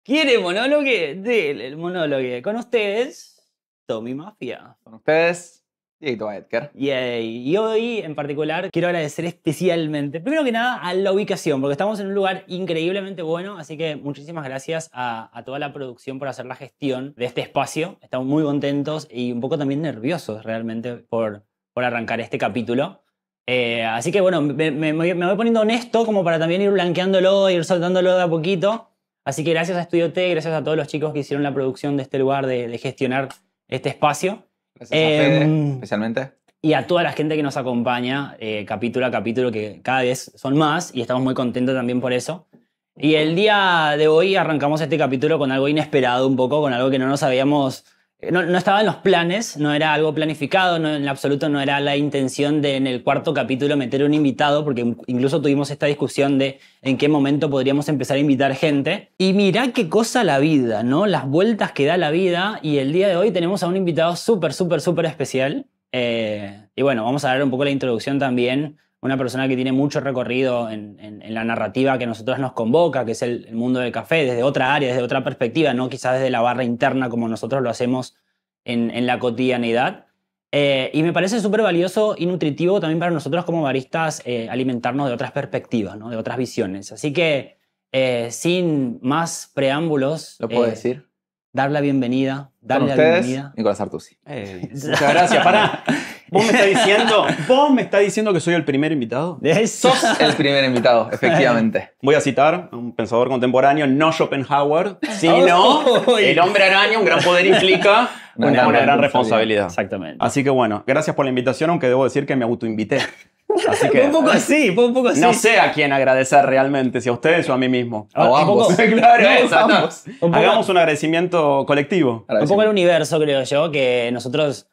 ¿Quiere monólogo? Dele el monólogo. Con ustedes, Tommy Mafia. Con ustedes, Dieguito Edgar. Yay. Y hoy, en particular, quiero agradecer especialmente, primero que nada, a la ubicación, porque estamos en un lugar increíblemente bueno, así que muchísimas gracias a toda la producción por hacer la gestión de este espacio. Estamos muy contentos y un poco también nerviosos realmente por arrancar este capítulo. Así que bueno, me voy poniendo honesto como para también ir blanqueándolo, ir soltándolo de a poquito. Así que gracias a Estudio T, gracias a todos los chicos que hicieron la producción de este lugar, de gestionar este espacio. Gracias a Fede, especialmente. Y a toda la gente que nos acompaña capítulo a capítulo, que cada vez son más y estamos muy contentos también por eso. Y el día de hoy arrancamos este capítulo con algo inesperado un poco, con algo que no nos habíamos... No estaba en los planes, no era algo planificado, no, en absoluto no era la intención de en el cuarto capítulo meter un invitado, porque incluso tuvimos esta discusión de en qué momento podríamos empezar a invitar gente. Y mirá qué cosa la vida, ¿no? Las vueltas que da la vida. Y el día de hoy tenemos a un invitado súper especial. Y bueno, vamos a dar un poco la introducción también. Una persona que tiene mucho recorrido en la narrativa que a nosotros nos convoca, que es el mundo del café, desde otra área, desde otra perspectiva, no quizás desde la barra interna como nosotros lo hacemos en la cotidianidad. Y me parece súper valioso y nutritivo también para nosotros como baristas alimentarnos de otras perspectivas, ¿no? De otras visiones. Así que sin más preámbulos... ¿Lo puedo decir? Dar la bienvenida. Con Darle la ustedes, bienvenida. Nicolás Artusi. Muchas gracias. Pará. ¿Vos me estás diciendo que soy el primer invitado? Sos el primer invitado, efectivamente. Voy a citar a un pensador contemporáneo, no Schopenhauer, sino el hombre araña, un gran poder implica una gran responsabilidad. Exactamente. Así que bueno, gracias por la invitación, aunque debo decir que me autoinvité. Así que, Fue un poco así. no sé a quién agradecer realmente, si a ustedes o a mí mismo. O ambos. Claro, No, exacto. ambos. Hagamos un agradecimiento colectivo. Un poco el universo, creo yo, que nosotros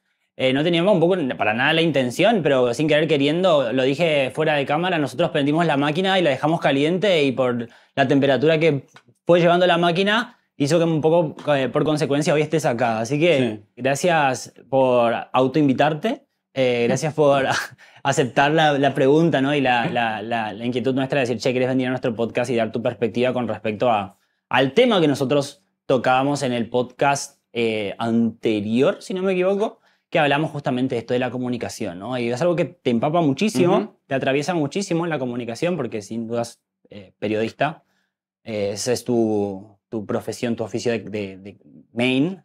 no teníamos un poco para nada la intención, pero sin querer queriendo, lo dije fuera de cámara, nosotros prendimos la máquina y la dejamos caliente y por la temperatura que fue llevando la máquina hizo que un poco por consecuencia hoy estés acá. Así que gracias por autoinvitarte, gracias por aceptar la pregunta, ¿no? Y la inquietud nuestra de decir, che, ¿querés venir a nuestro podcast y dar tu perspectiva con respecto al tema que nosotros tocábamos en el podcast anterior, si no me equivoco, que hablamos justamente de esto de la comunicación, ¿no? Y es algo que te empapa muchísimo, te atraviesa muchísimo en la comunicación, porque sin dudas periodista, esa es tu profesión, tu oficio de main.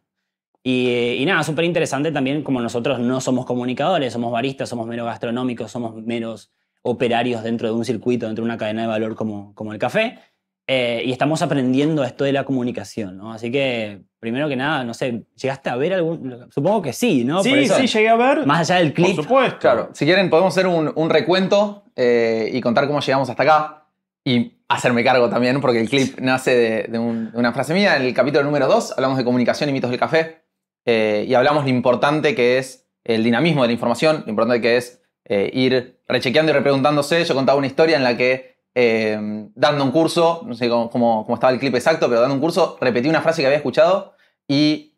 Y nada, súper interesante también, como nosotros no somos comunicadores, somos baristas, somos meros gastronómicos, somos meros operarios dentro de un circuito, dentro de una cadena de valor como el café. Y estamos aprendiendo esto de la comunicación, ¿no? Así que, primero que nada, no sé, ¿llegaste a ver algún...? Supongo que sí, ¿no? Sí, llegué a ver. Más allá del clip. Por supuesto. Claro, si quieren podemos hacer un recuento y contar cómo llegamos hasta acá. Y hacerme cargo también, porque el clip nace de una frase mía. En el capítulo número 2 hablamos de comunicación y mitos del café. Y hablamos lo importante que es el dinamismo de la información, lo importante que es ir rechequeando y repreguntándose. Yo contaba una historia en la que dando un curso, no sé cómo estaba el clip exacto, pero dando un curso repetí una frase que había escuchado y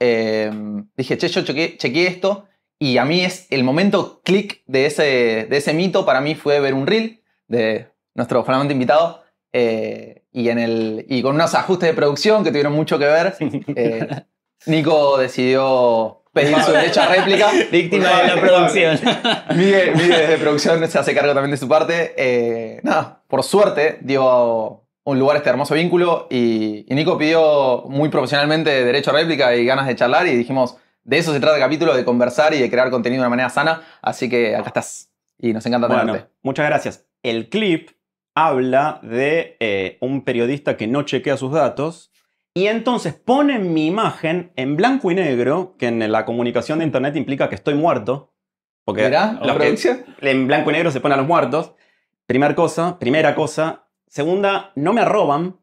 dije, che, yo chequeé esto y a mí es el momento click de ese mito. Para mí fue ver un reel de nuestro flamante invitado y con unos ajustes de producción que tuvieron mucho que ver. Nico decidió pedir su derecho a réplica. Víctima de la producción. Miguel desde producción se hace cargo también de su parte. Nada, por suerte dio un lugar a este hermoso vínculo y Nico pidió muy profesionalmente derecho a réplica y ganas de charlar y dijimos, de eso se trata el capítulo, de conversar y de crear contenido de una manera sana. Así que acá estás y nos encanta tenerte. Bueno, muchas gracias. El clip habla de un periodista que no chequea sus datos. Y entonces ponen mi imagen en blanco y negro, que en la comunicación de internet implica que estoy muerto. Porque ¿Mirá la producción? En blanco y negro se ponen a los muertos. Primera cosa. Segunda, no me arroban.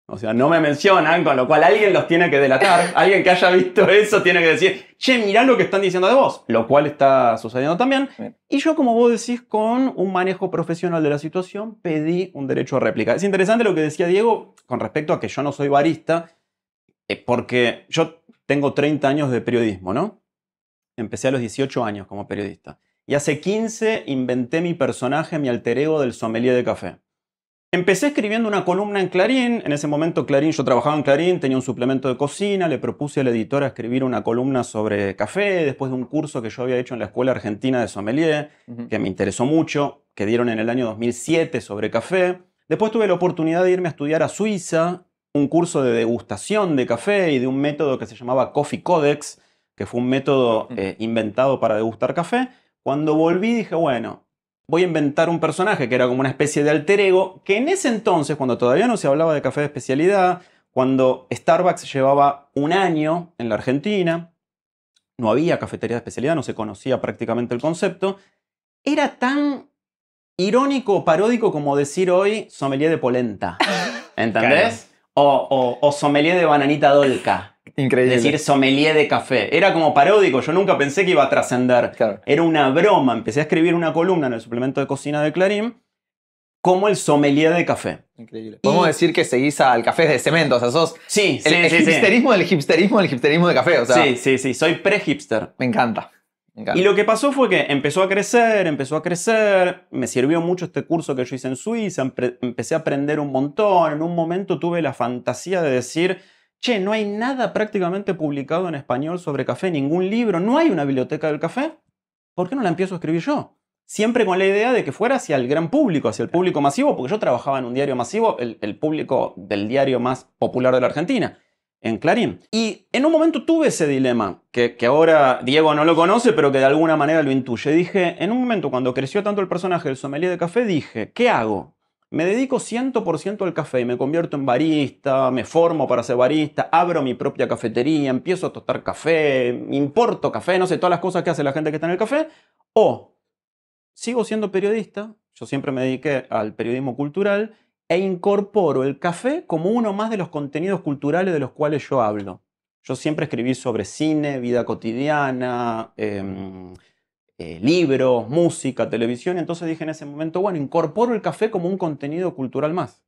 O sea, no me mencionan, con lo cual alguien los tiene que delatar. Alguien que haya visto eso tiene que decir, che, mirá lo que están diciendo de vos. Lo cual está sucediendo también. Bien. Y yo, como vos decís, con un manejo profesional de la situación, pedí un derecho a réplica. Es interesante lo que decía Diego con respecto a que yo no soy barista, porque yo tengo 30 años de periodismo, ¿no? Empecé a los 18 años como periodista. Y hace 15 inventé mi personaje, mi alter ego del sommelier de café. Empecé escribiendo una columna en Clarín. En ese momento Clarín, yo trabajaba en Clarín, tenía un suplemento de cocina, le propuse a la editora escribir una columna sobre café, después de un curso que yo había hecho en la Escuela Argentina de Sommelier, que me interesó mucho, que dieron en el año 2007 sobre café. Después tuve la oportunidad de irme a estudiar a Suiza, un curso de degustación de café y de un método que se llamaba Coffee Codex, que fue un método inventado para degustar café. Cuando volví dije, bueno, voy a inventar un personaje que era como una especie de alter ego, que en ese entonces, cuando todavía no se hablaba de café de especialidad, cuando Starbucks llevaba un año en la Argentina, no había cafetería de especialidad, no se conocía prácticamente el concepto, era tan irónico o paródico como decir hoy sommelier de polenta, ¿entendés? O sommelier de bananita dolca. Increíble. Decir sommelier de café. Era como paródico, yo nunca pensé que iba a trascender. Claro. Era una broma. Empecé a escribir una columna en el suplemento de cocina de Clarín como el sommelier de café. Increíble. Podemos decir que seguís al café de cemento, o sea, sos Sí, el hipsterismo del hipsterismo del hipsterismo de café, o sea. Sí, soy pre-hipster. Me encanta. Y lo que pasó fue que empezó a crecer, me sirvió mucho este curso que yo hice en Suiza, empecé a aprender un montón, en un momento tuve la fantasía de decir, che, no hay nada prácticamente publicado en español sobre café, ningún libro, no hay una biblioteca del café, ¿por qué no la empiezo a escribir yo? Siempre con la idea de que fuera hacia el gran público, hacia el público masivo, porque yo trabajaba en un diario masivo, el público del diario más popular de la Argentina, en Clarín. Y en un momento tuve ese dilema, que ahora Diego no lo conoce, pero que de alguna manera lo intuye. Dije, en un momento cuando creció tanto el personaje del sommelier de café, dije, ¿qué hago? Me dedico 100% al café y me convierto en barista, me formo para ser barista, abro mi propia cafetería, empiezo a tostar café, importo café, no sé, todas las cosas que hace la gente que está en el café. O sigo siendo periodista, yo siempre me dediqué al periodismo cultural, e incorporo el café como uno más de los contenidos culturales de los cuales yo hablo. Yo siempre escribí sobre cine, vida cotidiana, libros, música, televisión. Entonces dije en ese momento, bueno, incorporo el café como un contenido cultural más.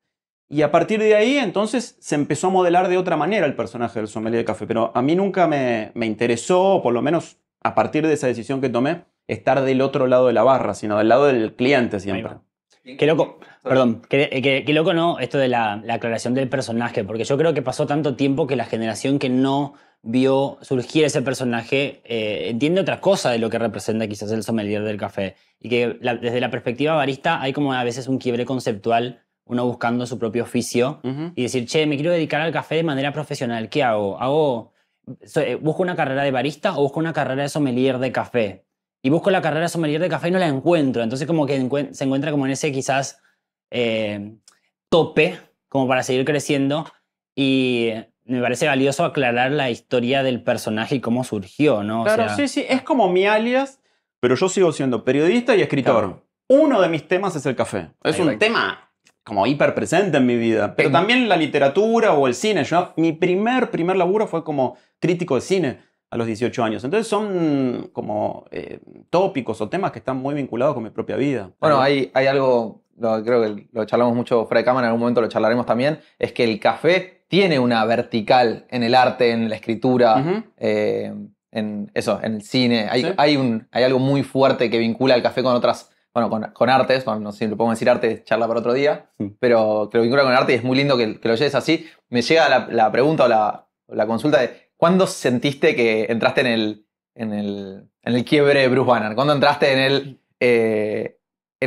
Y a partir de ahí, entonces, se empezó a modelar de otra manera el personaje del sommelier de café. Pero a mí nunca me interesó, por lo menos a partir de esa decisión que tomé, estar del otro lado de la barra, sino del lado del cliente siempre. Qué loco, perdón, qué loco, ¿no? Esto de la aclaración del personaje, porque yo creo que pasó tanto tiempo que la generación que no vio surgir ese personaje entiende otra cosa de lo que representa quizás el sommelier del café. Y que desde la perspectiva barista hay como a veces un quiebre conceptual, uno buscando su propio oficio y decir, che, me quiero dedicar al café de manera profesional, ¿qué hago? ¿Busco una carrera de barista o busco una carrera de sommelier de café? Y busco la carrera de sommelier de café y no la encuentro. Entonces como que se encuentra como en ese quizás tope como para seguir creciendo. Y me parece valioso aclarar la historia del personaje y cómo surgió, ¿no? Claro, o sea, sí, es como mi alias, pero yo sigo siendo periodista y escritor. Claro. Uno de mis temas es el café. Es un tema como hiper presente en mi vida. Pero también la literatura o el cine. Mi primer laburo fue como crítico de cine a los 18 años. Entonces son como tópicos o temas que están muy vinculados con mi propia vida. Bueno, hay algo, creo que lo charlamos mucho fuera de cámara, en algún momento lo charlaremos también, es que el café tiene una vertical en el arte, en la escritura, en el cine. Hay algo muy fuerte que vincula el café con otras, bueno, con artes, bueno, no sé si lo podemos decir arte, charla para otro día, pero que lo vincula con el arte y es muy lindo que lo lleves así. Me llega la pregunta o la consulta de ¿cuándo sentiste que entraste en el quiebre de Bruce Banner? ¿Cuándo entraste en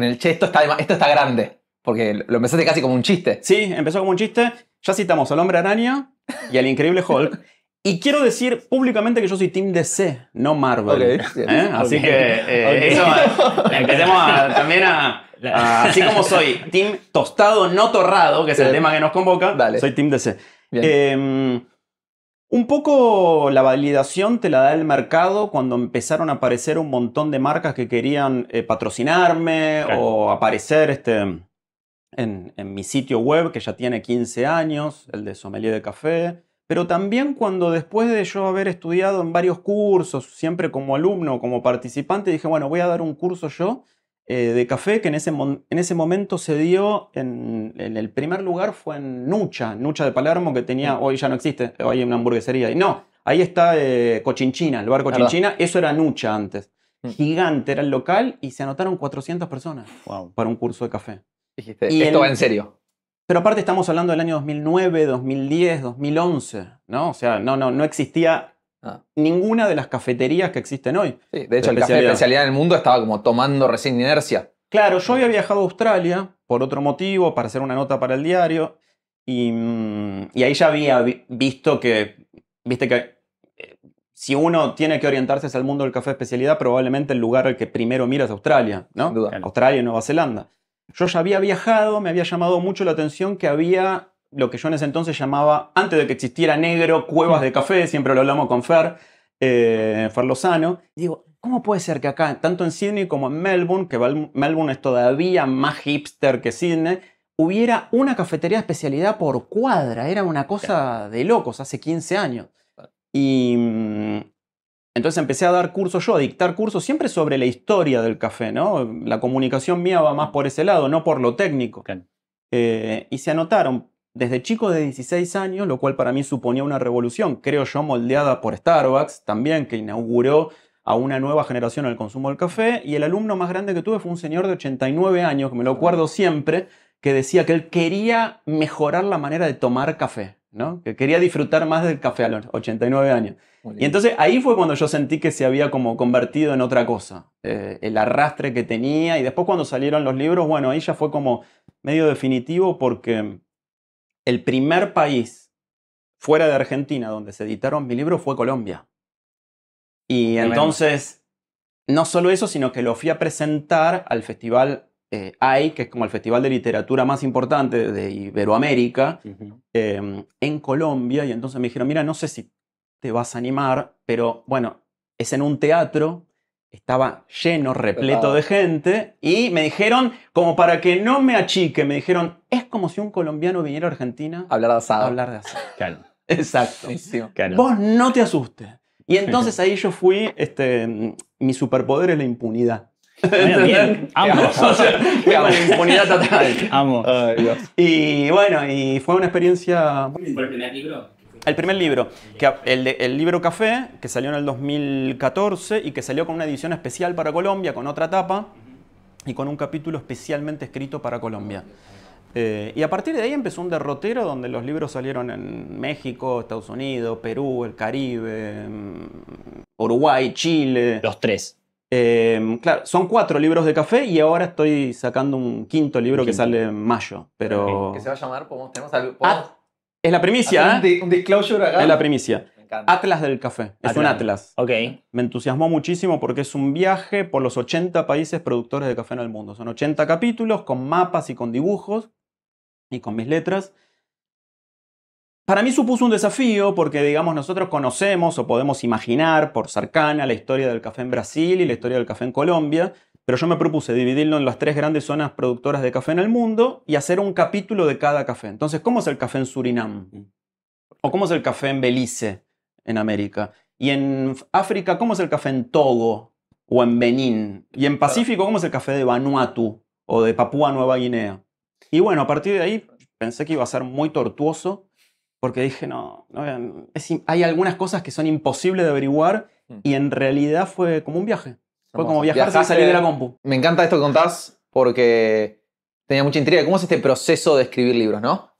el che, esto está grande? Porque lo empezaste casi como un chiste. Sí, empezó como un chiste. Ya citamos al Hombre Araña y al Increíble Hulk. Y quiero decir públicamente que yo soy Team DC, no Marvel. Okay. Así que eso, empecemos también así como soy Team Tostado no Torrado, que es el tema que nos convoca, soy Team DC. Un poco la validación te la da el mercado cuando empezaron a aparecer un montón de marcas que querían patrocinarme o aparecer en mi sitio web, que ya tiene 15 años, el de Sommelier de Café. Pero también cuando después de yo haber estudiado en varios cursos, siempre como alumno, como participante, dije, bueno, voy a dar un curso yo de café, que en ese momento se dio en el primer lugar fue en Nucha de Palermo, que tenía, hoy ya no existe, hoy hay una hamburguesería. Y no, ahí está Cochinchina, el bar Cochinchina, eso era Nucha antes. Gigante era el local y se anotaron 400 personas para un curso de café. Dijiste, esto va en serio. Pero aparte estamos hablando del año 2009, 2010, 2011, ¿no? O sea, no existía ninguna de las cafeterías que existen hoy. Sí, de hecho, el café de especialidad en el mundo estaba como tomando recién inercia. Claro, yo había viajado a Australia por otro motivo, para hacer una nota para el diario, y ahí ya había visto que, viste que si uno tiene que orientarse hacia el mundo del café de especialidad, probablemente el lugar al que primero mira es Australia, ¿no? Sin duda. Australia y Nueva Zelanda. Yo ya había viajado, me había llamado mucho la atención que había lo que yo en ese entonces llamaba, antes de que existiera negro, cuevas de café, siempre lo hablamos con Fer Lozano. Y digo, ¿cómo puede ser que acá, tanto en Sydney como en Melbourne, que Melbourne es todavía más hipster que Sydney, hubiera una cafetería de especialidad por cuadra? Era una cosa de locos, hace 15 años. Y entonces empecé a dar cursos yo, a dictar cursos siempre sobre la historia del café, ¿no? La comunicación mía va más por ese lado, no por lo técnico. Claro. Y se anotaron desde chicos de 16 años, lo cual para mí suponía una revolución, creo yo, moldeada por Starbucks también, que inauguró a una nueva generación en el consumo del café. Y el alumno más grande que tuve fue un señor de 89 años, que me lo acuerdo siempre, que decía que él quería mejorar la manera de tomar café, ¿no? Que quería disfrutar más del café a los 89 años. Y entonces ahí fue cuando yo sentí que se había como convertido en otra cosa. El arrastre que tenía, y después cuando salieron los libros, bueno, ahí ya fue como medio definitivo, porque el primer país fuera de Argentina donde se editaron mis libros fue Colombia. Y entonces, no solo eso, sino que lo fui a presentar al festival AI, que es como el festival de literatura más importante de Iberoamérica, en Colombia. Y entonces me dijeron, mira, no sé si te vas a animar, pero bueno, es en un teatro, estaba lleno, repleto de gente, y me dijeron, como para que no me achique, me dijeron, es como si un colombiano viniera a Argentina a hablar de asado. A hablar de asado. Claro. Exacto. Claro. Vos no te asustes. Y entonces ahí yo fui, mi superpoder es la impunidad. Bueno, bien, amo. O sea, la impunidad total. Amo. Ay, Dios. Y bueno, y fue una experiencia... ¿Fue el primer libro? El primer libro, el libro Café, que salió en el 2014 y que salió con una edición especial para Colombia, con otra tapa y con un capítulo especialmente escrito para Colombia. Y a partir de ahí empezó un derrotero donde los libros salieron en México, Estados Unidos, Perú, el Caribe, Uruguay, Chile. Los tres. Claro, son 4 libros de café y ahora estoy sacando un quinto libro que sale en mayo. Pero... ¿Qué se va a llamar? ¿Tenemos algo? Es la primicia, un disclosure acá. Es la primicia. Me encanta. Atlas del café. Es un atlas. Ok. Me entusiasmó muchísimo porque es un viaje por los 80 países productores de café en el mundo. Son 80 capítulos con mapas y con dibujos y con mis letras. Para mí supuso un desafío porque, digamos, nosotros conocemos o podemos imaginar por cercana la historia del café en Brasil y la historia del café en Colombia, pero yo me propuse dividirlo en las 3 grandes zonas productoras de café en el mundo y hacer un capítulo de cada café. Entonces, ¿cómo es el café en Surinam? ¿O cómo es el café en Belice, en América? Y en África, ¿cómo es el café en Togo o en Benín? Y en Pacífico, ¿cómo es el café de Vanuatu o de Papúa Nueva Guinea? Y bueno, a partir de ahí pensé que iba a ser muy tortuoso porque dije, hay algunas cosas que son imposibles de averiguar y en realidad fue como un viaje. Fue como viajar sin salir de la compu. Me encanta esto que contás porque tenía mucha intriga. ¿Cómo es este proceso de escribir libros, no?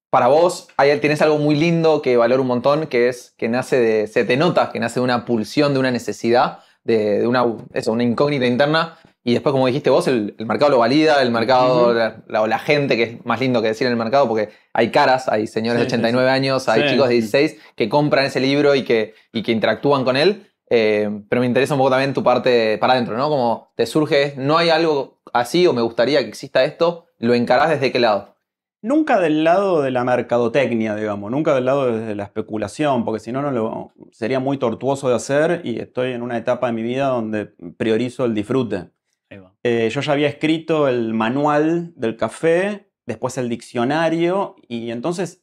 Para vos, tienes algo muy lindo que valoro un montón, que es que se te nota que nace de una pulsión, de una necesidad, de una incógnita interna. Y después, como dijiste vos, el mercado lo valida, el mercado, la gente, que es más lindo que decir en el mercado, porque hay caras, hay señores de 89 años, hay chicos de 16 que compran ese libro y que interactúan con él. Pero me interesa un poco también tu parte para adentro, ¿no? Como te surge, no hay algo así o me gustaría que exista esto, ¿lo encarás desde qué lado? Nunca del lado de la mercadotecnia, digamos, nunca del lado de la especulación, porque si no, sería muy tortuoso de hacer y estoy en una etapa de mi vida donde priorizo el disfrute. Yo ya había escrito el manual del café, después el diccionario, y entonces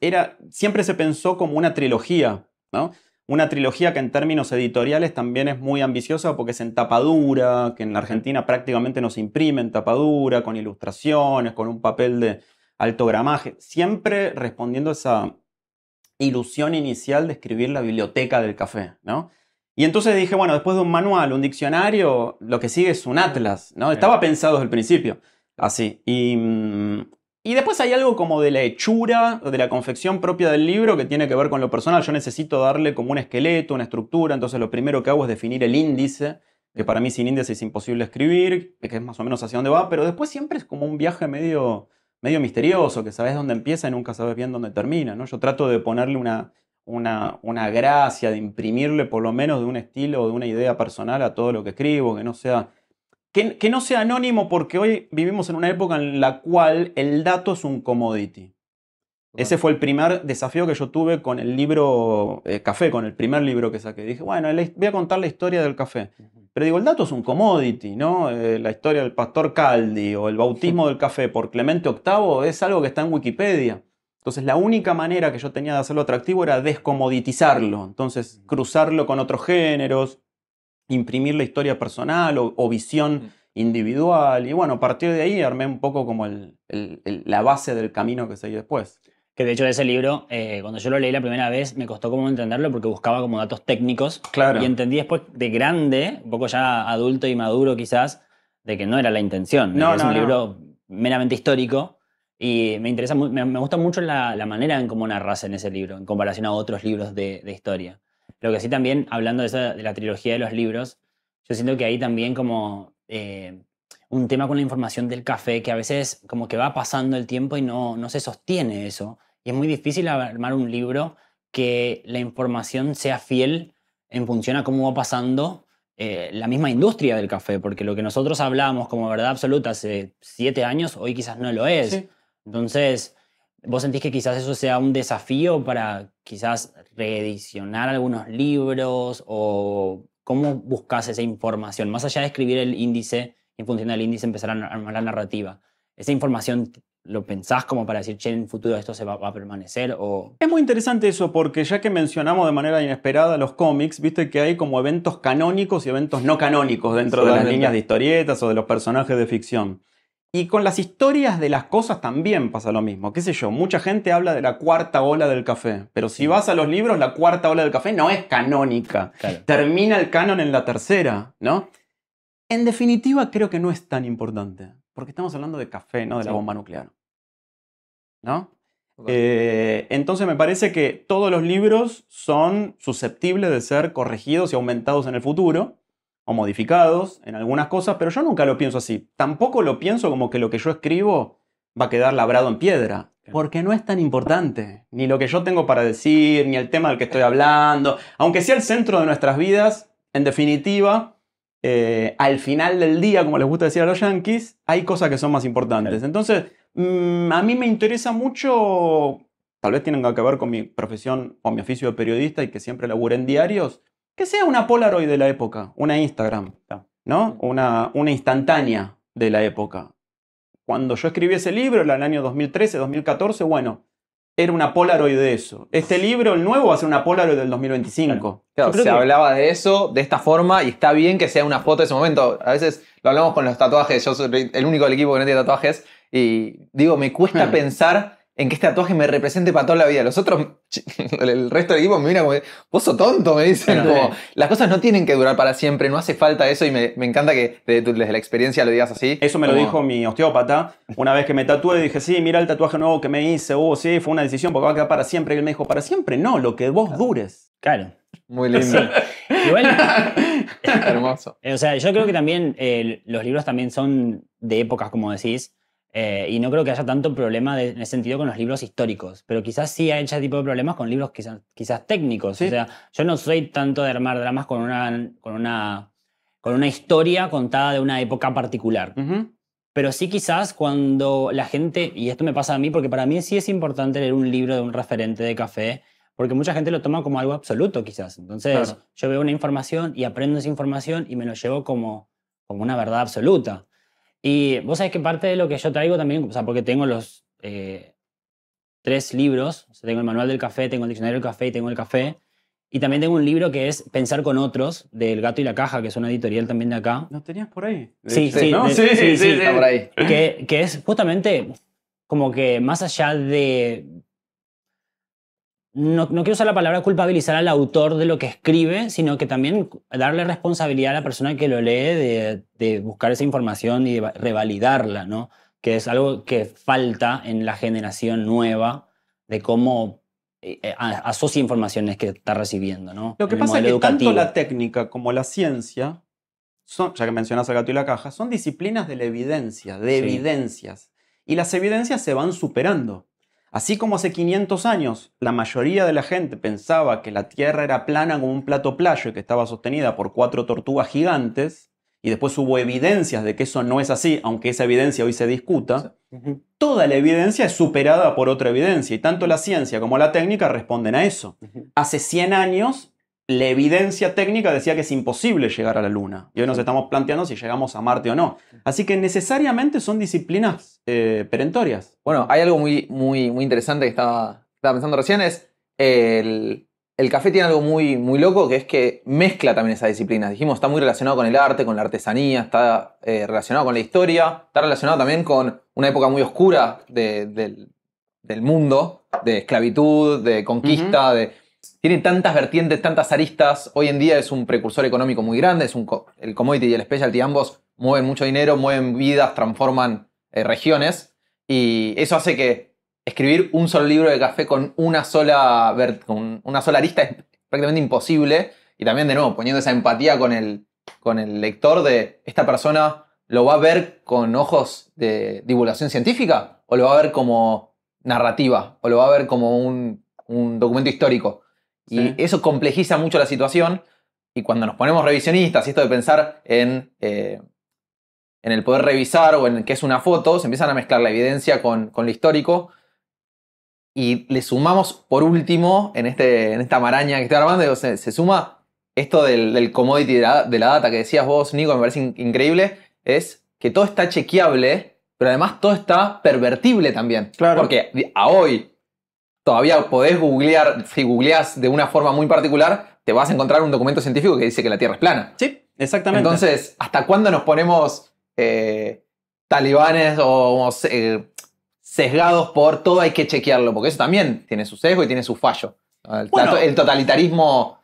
siempre se pensó como una trilogía, ¿no? Una trilogía que en términos editoriales también es muy ambiciosa porque es en tapadura, que en la Argentina prácticamente no se imprime en tapadura, con ilustraciones, con un papel de alto gramaje, siempre respondiendo a esa ilusión inicial de escribir la biblioteca del café, ¿no? Y entonces dije, bueno, después de un manual, un diccionario, lo que sigue es un atlas, ¿no? Estaba pensado desde el principio, así. Y Y después hay algo como de la hechura, de la confección propia del libro que tiene que ver con lo personal. Yo necesito darle como un esqueleto, una estructura, entonces lo primero que hago es definir el índice, que para mí sin índice es imposible escribir, que es más o menos hacia dónde va, pero después siempre es como un viaje medio misterioso, que sabes dónde empieza y nunca sabes bien dónde termina, ¿no? Yo trato de ponerle una gracia, de imprimirle por lo menos de un estilo o de una idea personal a todo lo que escribo, que no sea anónimo, porque hoy vivimos en una época en la cual el dato es un commodity. Ese fue el primer desafío que yo tuve con el libro Café, con el primer libro que saqué. Dije, bueno, voy a contar la historia del café. Pero digo, el dato es un commodity, ¿no? La historia del pastor Caldi o el bautismo del café por Clemente VIII es algo que está en Wikipedia. Entonces la única manera que yo tenía de hacerlo atractivo era descomoditizarlo. Entonces cruzarlo con otros géneros, imprimir la historia personal o visión individual. Y bueno, a partir de ahí armé un poco como la base del camino que seguí después. Que de hecho de ese libro, cuando yo lo leí la primera vez, me costó como entenderlo porque buscaba como datos técnicos. Claro. Y entendí después de grande, un poco ya adulto y maduro quizás, de que no era la intención. De que es un libro meramente histórico. Y me interesa, me gusta mucho la manera en cómo narras en ese libro, en comparación a otros libros de historia. Lo que sí también, hablando de la trilogía de los libros, yo siento que hay también como un tema con la información del café que a veces como que va pasando el tiempo y no se sostiene eso. Y es muy difícil armar un libro que la información sea fiel en función a cómo va pasando la misma industria del café, porque lo que nosotros hablábamos como verdad absoluta hace 7 años, hoy quizás no lo es. Sí. Entonces, ¿vos sentís que quizás eso sea un desafío para quizás reedicionar algunos libros? ¿O cómo buscas esa información? Más allá de escribir el índice, en función del índice empezar a armar la narrativa. ¿Esa información lo pensás como para decir, che, en el futuro esto se va a permanecer? O... Es muy interesante eso porque ya que mencionamos de manera inesperada los cómics, viste que hay como eventos canónicos y eventos no canónicos dentro de las líneas de historietas o de los personajes de ficción. Y con las historias de las cosas también pasa lo mismo. Qué sé yo, mucha gente habla de la cuarta ola del café. Pero si vas a los libros, la cuarta ola del café no es canónica. Claro. Termina el canon en la tercera, ¿no? En definitiva, creo que no es tan importante. Porque estamos hablando de café, no de la bomba nuclear. ¿No? Entonces me parece que todos los libros son susceptibles de ser corregidos y aumentados en el futuro. O modificados en algunas cosas, pero yo nunca lo pienso así. Tampoco lo pienso como que lo que yo escribo va a quedar labrado en piedra, porque no es tan importante. Ni lo que yo tengo para decir, ni el tema del que estoy hablando. Aunque sea el centro de nuestras vidas, en definitiva, al final del día, como les gusta decir a los yankees, hay cosas que son más importantes. Entonces, a mí me interesa mucho, tal vez tenga que ver con mi profesión o mi oficio de periodista y que siempre laburé en diarios, que sea una Polaroid de la época, una Instagram, ¿no? Una instantánea de la época. Cuando yo escribí ese libro, en el año 2013, 2014, bueno, era una Polaroid de eso. Este libro, el nuevo, va a ser una Polaroid del 2025. Claro, se hablaba de eso, de esta forma, y está bien que sea una foto de ese momento. A veces lo hablamos con los tatuajes, yo soy el único del equipo que no tiene tatuajes, y digo, me cuesta pensar en que este tatuaje me represente para toda la vida. Los otros, el resto del equipo me mira como, vos sos tonto, me dicen. Como, las cosas no tienen que durar para siempre, no hace falta eso y me encanta que desde la experiencia lo digas así. Eso me lo dijo mi osteópata. Una vez que me tatué dije, sí, mira el tatuaje nuevo que me hice. Sí, fue una decisión porque va a quedar para siempre. Y él me dijo, para siempre no, lo que vos dures. Claro. Muy lindo. Sí. Igual, hermoso. O sea, yo creo que también los libros también son de épocas, como decís. Y no creo que haya tanto problema en ese sentido con los libros históricos, pero quizás sí hay ese tipo de problemas con libros quizás técnicos. ¿Sí? O sea, yo no soy tanto de armar dramas con una historia contada de una época particular. Pero sí quizás cuando la gente, y esto me pasa a mí, porque para mí sí es importante leer un libro de un referente de café, porque mucha gente lo toma como algo absoluto quizás. Entonces yo veo una información y aprendo esa información y me lo llevo como una verdad absoluta. Y vos sabés que parte de lo que yo traigo también, o sea, porque tengo los 3 libros, o sea, tengo el manual del café, tengo el diccionario del café y tengo el café, y también tengo un libro que es Pensar con otros, del Gato y la Caja, que es una editorial también de acá. ¿Lo tenías por ahí? Sí, ¿no? Sí, está por ahí. Que es justamente como que más allá de... No quiero usar la palabra culpabilizar al autor de lo que escribe, sino que también darle responsabilidad a la persona que lo lee de buscar esa información y de revalidarla, ¿no? que es algo que falta en la generación nueva de cómo asocia informaciones que está recibiendo, ¿no? Lo que En el pasa es modelo que tanto educativo. la técnica como la ciencia, ya que mencionas al gato y la caja, son disciplinas de la evidencia, de Sí. evidencias. Y las evidencias se van superando. Así como hace 500 años la mayoría de la gente pensaba que la Tierra era plana como un plato playo y que estaba sostenida por 4 tortugas gigantes, y después hubo evidencias de que eso no es así, aunque esa evidencia hoy se discuta, toda la evidencia es superada por otra evidencia, y tanto la ciencia como la técnica responden a eso. Hace 100 años la evidencia técnica decía que es imposible llegar a la Luna, y hoy nos estamos planteando si llegamos a Marte o no. Así que necesariamente son disciplinas perentorias. Bueno, hay algo muy interesante que estaba pensando recién, es el café tiene algo muy loco, que es que mezcla también esas disciplinas. Dijimos, está muy relacionado con el arte, con la artesanía, está relacionado con la historia, está relacionado también con una época muy oscura del mundo, de esclavitud, de conquista, tiene tantas vertientes, tantas aristas. Hoy en día es un precursor económico muy grande, el commodity y el specialty ambos mueven mucho dinero, mueven vidas, transforman regiones, y eso hace que escribir un solo libro de café con una sola arista es prácticamente imposible. Y también, de nuevo, poniendo esa empatía con el lector de esta persona, ¿lo va a ver con ojos de divulgación científica? ¿O lo va a ver como narrativa? ¿O lo va a ver como un documento histórico? Sí. Y eso complejiza mucho la situación. Y cuando nos ponemos revisionistas y esto de pensar en el poder revisar o en qué es una foto, se empiezan a mezclar la evidencia con lo histórico. Y le sumamos, por último, en esta maraña que estoy armando, se suma esto del commodity de la data que decías vos, Nico, me parece increíble, es que todo está chequeable, pero además todo está pervertible también. Claro. Porque a hoy todavía podés googlear, si googleás de una forma muy particular, te vas a encontrar un documento científico que dice que la Tierra es plana. Sí, exactamente. Entonces, ¿hasta cuándo nos ponemos talibanes o sesgados por todo hay que chequearlo? Porque eso también tiene su sesgo y tiene su fallo. El totalitarismo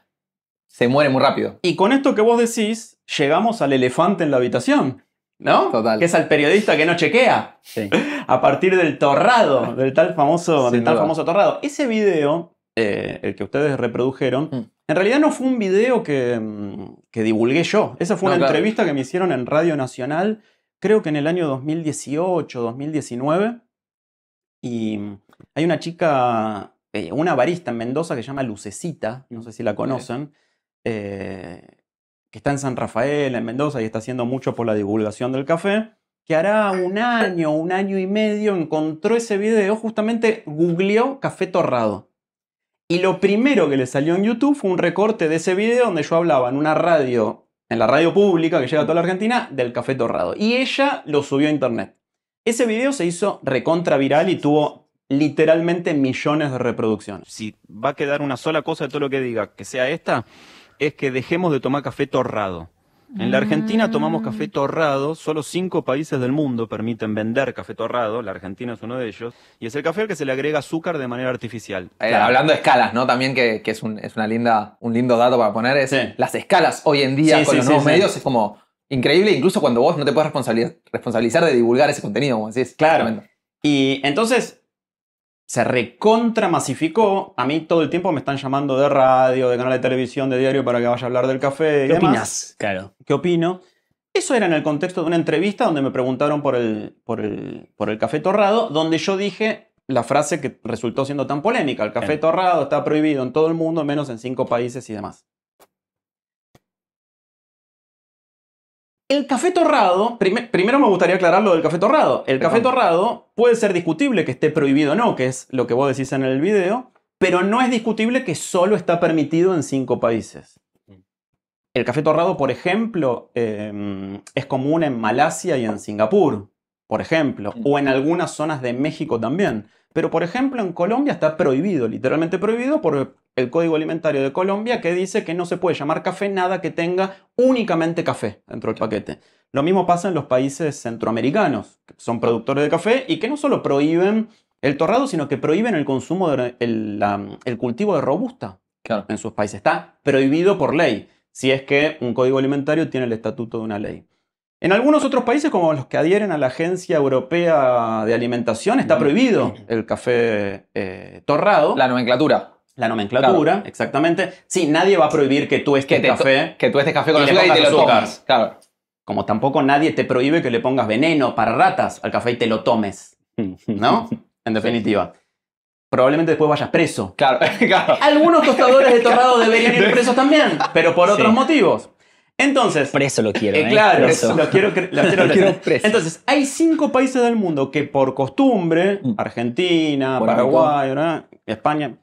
se muere muy rápido. Y con esto que vos decís, llegamos al elefante en la habitación, ¿no? Total. Que es al periodista que no chequea. Sí. A partir del torrado, del tal famoso Sin duda. torrado. Ese video, el que ustedes reprodujeron, en realidad no fue un video que divulgué yo. Esa fue una entrevista que me hicieron en Radio Nacional, creo que en el año 2018, 2019. Y hay una chica, una barista en Mendoza que se llama Lucecita, no sé si la conocen, que está en San Rafael, en Mendoza, y está haciendo mucho por la divulgación del café, que hará un año y medio, encontró ese video, justamente googleó café torrado. Y lo primero que le salió en YouTube fue un recorte de ese video donde yo hablaba en una radio, en la radio pública que llega a toda la Argentina, del café torrado. Y ella lo subió a internet. Ese video se hizo recontra viral y tuvo literalmente millones de reproducciones. Si va a quedar una sola cosa de todo lo que diga que sea esta, es que dejemos de tomar café torrado. En la Argentina tomamos café torrado, solo 5 países del mundo permiten vender café torrado, la Argentina es uno de ellos, y es el café al que se le agrega azúcar de manera artificial. Hablando de escalas, ¿no? También que es un lindo dato para poner, es las escalas hoy en día con los nuevos medios, es como increíble, incluso cuando vos no te puedes responsabilizar de divulgar ese contenido, como decís. Claro. Tremendo. Y entonces se recontra masificó. A mí todo el tiempo me están llamando de radio, de canal de televisión, de diario para que vaya a hablar del café y ¿Qué demás. opinas? Claro. ¿Qué opino? Eso era en el contexto de una entrevista donde me preguntaron por el café torrado, donde yo dije la frase que resultó siendo tan polémica. El café torrado está prohibido en todo el mundo, menos en 5 países y demás. El café torrado, primero me gustaría aclarar lo del café torrado. El café torrado puede ser discutible que esté prohibido o no, que es lo que vos decís en el video, pero no es discutible que solo está permitido en 5 países. El café torrado, por ejemplo, es común en Malasia y en Singapur, por ejemplo, o en algunas zonas de México también. Pero, por ejemplo, en Colombia está prohibido, literalmente prohibido por el Código Alimentario de Colombia, que dice que no se puede llamar café nada que tenga únicamente café dentro del paquete. Lo mismo pasa en los países centroamericanos, que son productores de café y que no solo prohíben el torrado, sino que prohíben el consumo, el cultivo de robusta en sus países. Está prohibido por ley, si es que un Código Alimentario tiene el estatuto de una ley. En algunos otros países, como los que adhieren a la Agencia Europea de Alimentación, está prohibido el café torrado. La nomenclatura. La nomenclatura, claro. Exactamente. Sí, nadie va a prohibir que tú estés café. Que tú estés café con azúcar y te lo tomes. Claro. Como tampoco nadie te prohíbe que le pongas veneno para ratas al café y te lo tomes. ¿No? En definitiva. Probablemente después vayas preso. Claro, claro. Algunos tostadores de torrado deberían ir presos también, pero por otros motivos. Entonces, preso lo quiero, claro, preso. Lo quiero preso. Entonces, hay 5 países del mundo que por costumbre, Argentina, Paraguay, España,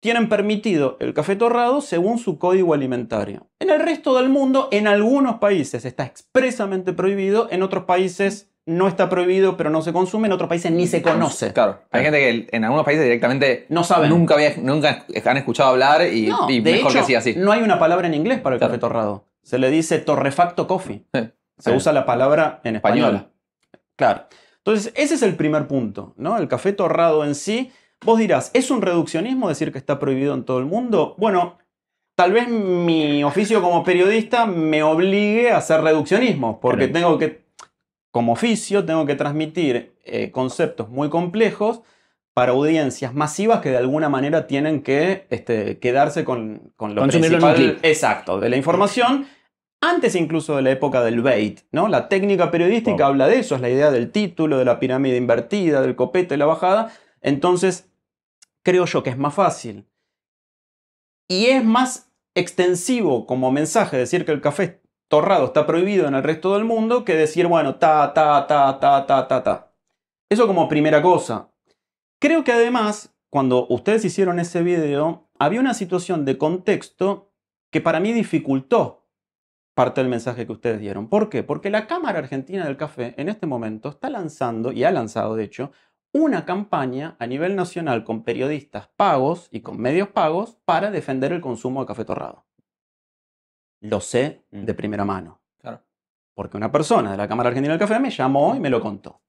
tienen permitido el café torrado según su código alimentario. En el resto del mundo, en algunos países está expresamente prohibido, en otros países no está prohibido, pero no se consume, en otros países ni se conoce. Claro, hay gente que en algunos países directamente no saben. Nunca han escuchado hablar y mejor que siga así. No hay una palabra en inglés para el café torrado. Se le dice torrefacto coffee. Se usa la palabra en español. Claro. Entonces, ese es el primer punto, ¿no? El café torrado en sí. Vos dirás, ¿es un reduccionismo decir que está prohibido en todo el mundo? Bueno, tal vez mi oficio como periodista me obligue a hacer reduccionismo, porque tengo que, como oficio, tengo que transmitir conceptos muy complejos para audiencias masivas que de alguna manera tienen que quedarse con lo principal, exacto, de la información. Antes incluso de la época del bait, ¿no? La técnica periodística habla de eso, es la idea del título, de la pirámide invertida, del copete y la bajada. Entonces, creo yo que es más fácil. Y es más extensivo como mensaje decir que el café torrado está prohibido en el resto del mundo que decir, bueno, ta. Eso como primera cosa. Creo que además, cuando ustedes hicieron ese video, había una situación de contexto que para mí dificultó parte del mensaje que ustedes dieron. ¿Por qué? Porque la Cámara Argentina del Café en este momento está lanzando, y ha lanzado de hecho, una campaña a nivel nacional con periodistas pagos y con medios pagos para defender el consumo de café torrado. Lo sé de primera mano. Claro. Porque una persona de la Cámara Argentina del Café me llamó y me lo contó.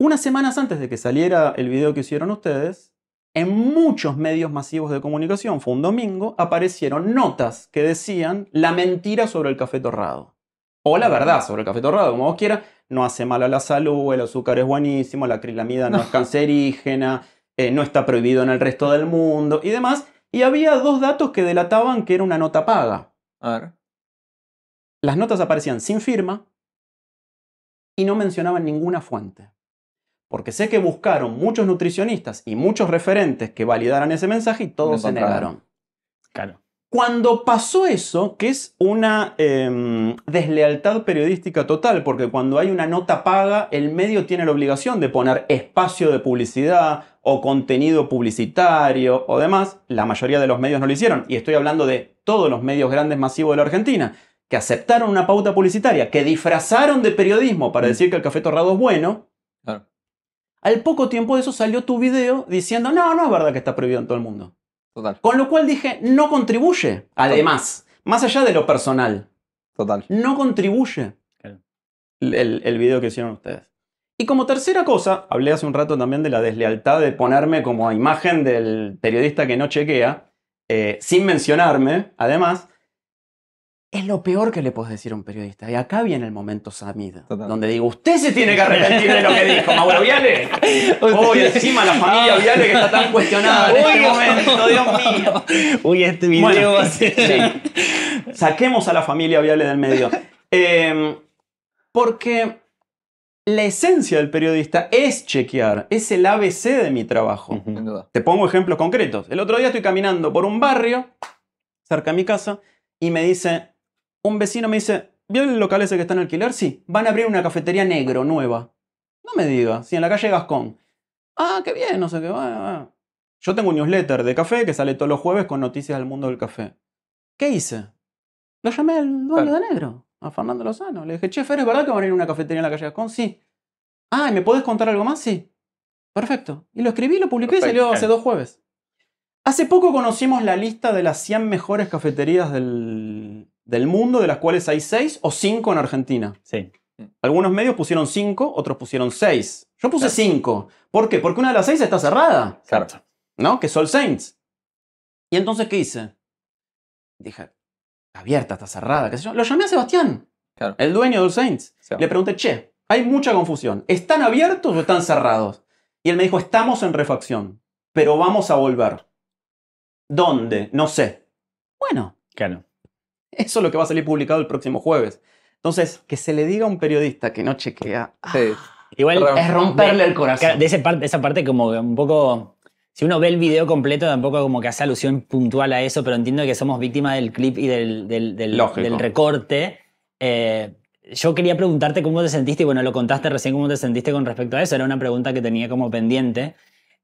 Unas semanas antes de que saliera el video que hicieron ustedes, en muchos medios masivos de comunicación, fue un domingo, aparecieron notas que decían la mentira sobre el café torrado. O la verdad sobre el café torrado, como vos quieras. No hace mal a la salud, el azúcar es buenísimo, la acrilamida no es cancerígena, no está prohibido en el resto del mundo y demás. Y había 2 datos que delataban que era una nota paga. A ver. Las notas aparecían sin firma y no mencionaban ninguna fuente. Porque sé que buscaron muchos nutricionistas y muchos referentes que validaran ese mensaje y todos se negaron. Claro. Cuando pasó eso, que es una deslealtad periodística total, porque cuando hay una nota paga, el medio tiene la obligación de poner espacio de publicidad o contenido publicitario o demás. La mayoría de los medios no lo hicieron. Y estoy hablando de todos los medios grandes masivos de la Argentina, que aceptaron una pauta publicitaria, que disfrazaron de periodismo para decir que el café torrado es bueno. Claro. Al poco tiempo de eso salió tu video diciendo, no es verdad que está prohibido en todo el mundo. Total. Con lo cual dije, no contribuye. Además, más allá de lo personal. Total. No contribuye el video que hicieron ustedes. Y como tercera cosa, hablé hace un rato también de la deslealtad de ponerme como imagen del periodista que no chequea, sin mencionarme, además. Es lo peor que le puedes decir a un periodista. Y acá viene el momento Samid, donde digo, usted se tiene que arrepentir de lo que dijo, Mauro Viale. Uy, encima la familia Viale que está tan cuestionada en este momento, Dios mío. Uy, este video va a ser... Sí. Saquemos a la familia Viale del medio. Porque la esencia del periodista es chequear, es el ABC de mi trabajo. Sin duda. Te pongo ejemplos concretos. El otro día estoy caminando por un barrio, cerca de mi casa, y me dice... Un vecino me dice, ¿vio el local ese que está en alquiler? Sí, van a abrir una cafetería negro nueva. No me diga, sí, en la calle Gascón. Ah, qué bien, no sé qué. Yo tengo un newsletter de café que sale todos los jueves con noticias del mundo del café. ¿Qué hice? Lo llamé al dueño de Negro, a Fernando Lozano. Le dije, che, Fer, ¿es verdad que van a abrir una cafetería en la calle Gascón? Sí. Ah, ¿y me podés contar algo más? Sí. Perfecto. Y lo escribí, lo publiqué y salió hace 2 jueves. Hace poco conocimos la lista de las 100 mejores cafeterías del mundo, de las cuales hay 6 o 5 en Argentina. Sí. Algunos medios pusieron 5, otros pusieron 6. Yo puse 5. ¿Por qué? Porque una de las 6 está cerrada. Claro. ¿No? Que es All Saints. ¿Y entonces qué hice? Dije, abierta, está cerrada, qué sé yo. Lo llamé a Sebastián. Claro. el dueño del Saints. Sí. Le pregunté, che, hay mucha confusión. ¿Están abiertos o están cerrados? Y él me dijo, estamos en refacción, pero vamos a volver. ¿Dónde? No sé. Bueno, Claro. eso es lo que va a salir publicado el próximo jueves. Entonces, que se le diga a un periodista que no chequea Sí. Igual es romperle el corazón. Claro, de esa parte como que un poco... Si uno ve el video completo, tampoco como que hace alusión puntual a eso, pero entiendo que somos víctimas del clip y Lógico. del recorte. Yo quería preguntarte cómo te sentiste, y bueno, lo contaste recién cómo te sentiste con respecto a eso. Era una pregunta que tenía como pendiente.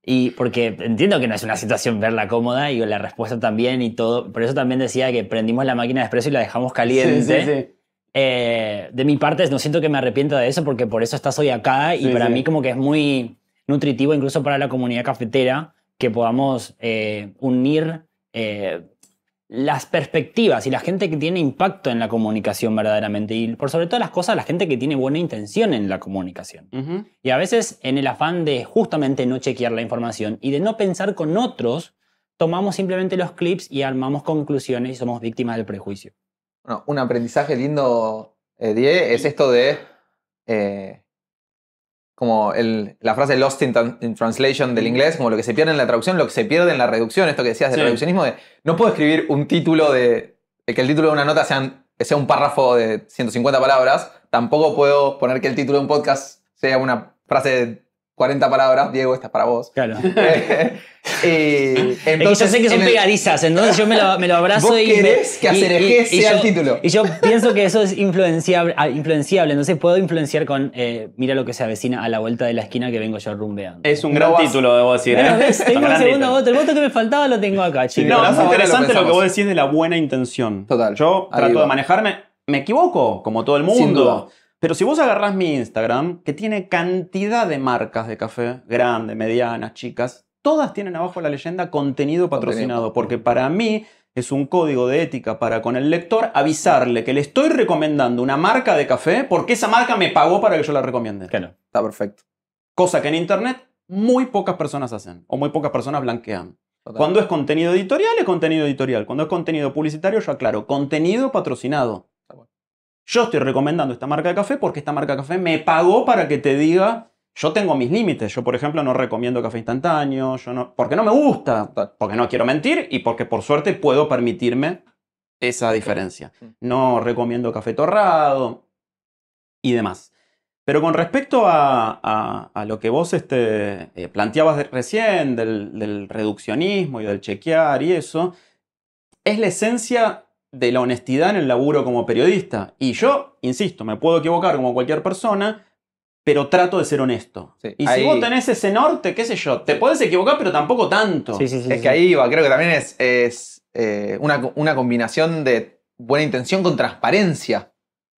Y porque entiendo que no es una situación verla cómoda y la respuesta también y todo. Por eso también decía que prendimos la máquina de espresso y la dejamos caliente. Sí, sí, sí. De mi parte, no siento que me arrepienta de eso porque por eso estás hoy acá y Sí, para sí. mí como que es muy nutritivo incluso para la comunidad cafetera que podamos unir las perspectivas y la gente que tiene impacto en la comunicación verdaderamente y por sobre todas las cosas la gente que tiene buena intención en la comunicación. Ujú. Y a veces en el afán de justamente no chequear la información y de no pensar con otros, tomamos simplemente los clips y armamos conclusiones y somos víctimas del prejuicio. Bueno, un aprendizaje lindo, Die, es esto de como la frase lost in translation del inglés, como lo que se pierde en la traducción, lo que se pierde en la reducción, esto que decías del Sí. reduccionismo, de no puedo escribir un título de que el título de una nota sea un párrafo de 150 palabras, tampoco puedo poner que el título de un podcast sea una frase de 40 palabras. Diego, esta es para vos. Claro. Entonces, Es que yo sé que son pegadizas, entonces yo me lo abrazo vos y... querés que Acereje sea el título. Y yo pienso que eso es influenciable, entonces puedo influenciar con mira lo que se avecina a la vuelta de la esquina que vengo yo rumbeando. Es un No gran vas- título, debo decir. Bueno, ves, Un tengo el gran segundo título. voto, el voto que me faltaba lo tengo acá, chicos. No, Nicolás, es ahora lo interesante lo que pensamos. vos decís de la buena intención. Total. Yo Ahí trato va. de manejarme. Me equivoco, como todo el Sin mundo. duda. Pero si vos agarrás mi Instagram, que tiene cantidad de marcas de café, grandes, medianas, chicas, todas tienen abajo la leyenda contenido patrocinado. Porque para mí es un código de ética para con el lector avisarle que le estoy recomendando una marca de café porque esa marca me pagó para que yo la recomiende. Claro. Está perfecto. Cosa que en internet muy pocas personas hacen o muy pocas personas blanquean. Total. Cuando es contenido editorial, es contenido editorial. Cuando es contenido publicitario, yo aclaro, contenido patrocinado. Está bueno. Yo estoy recomendando esta marca de café porque esta marca de café me pagó para que te diga, yo tengo mis límites. Yo, por ejemplo, no recomiendo café instantáneo, porque no me gusta, porque no quiero mentir y porque por suerte puedo permitirme esa diferencia. No recomiendo café torrado y demás. Pero con respecto a lo que vos planteabas recién del reduccionismo y del chequear y eso, es la esencia de la honestidad en el laburo como periodista. Y yo, insisto, me puedo equivocar como cualquier persona, pero trato de ser honesto. Sí, Y ahí- si vos tenés ese norte, qué sé yo, te podés equivocar, pero tampoco tanto. Sí, sí, sí. Es que ahí va, creo que también es una combinación de buena intención con transparencia.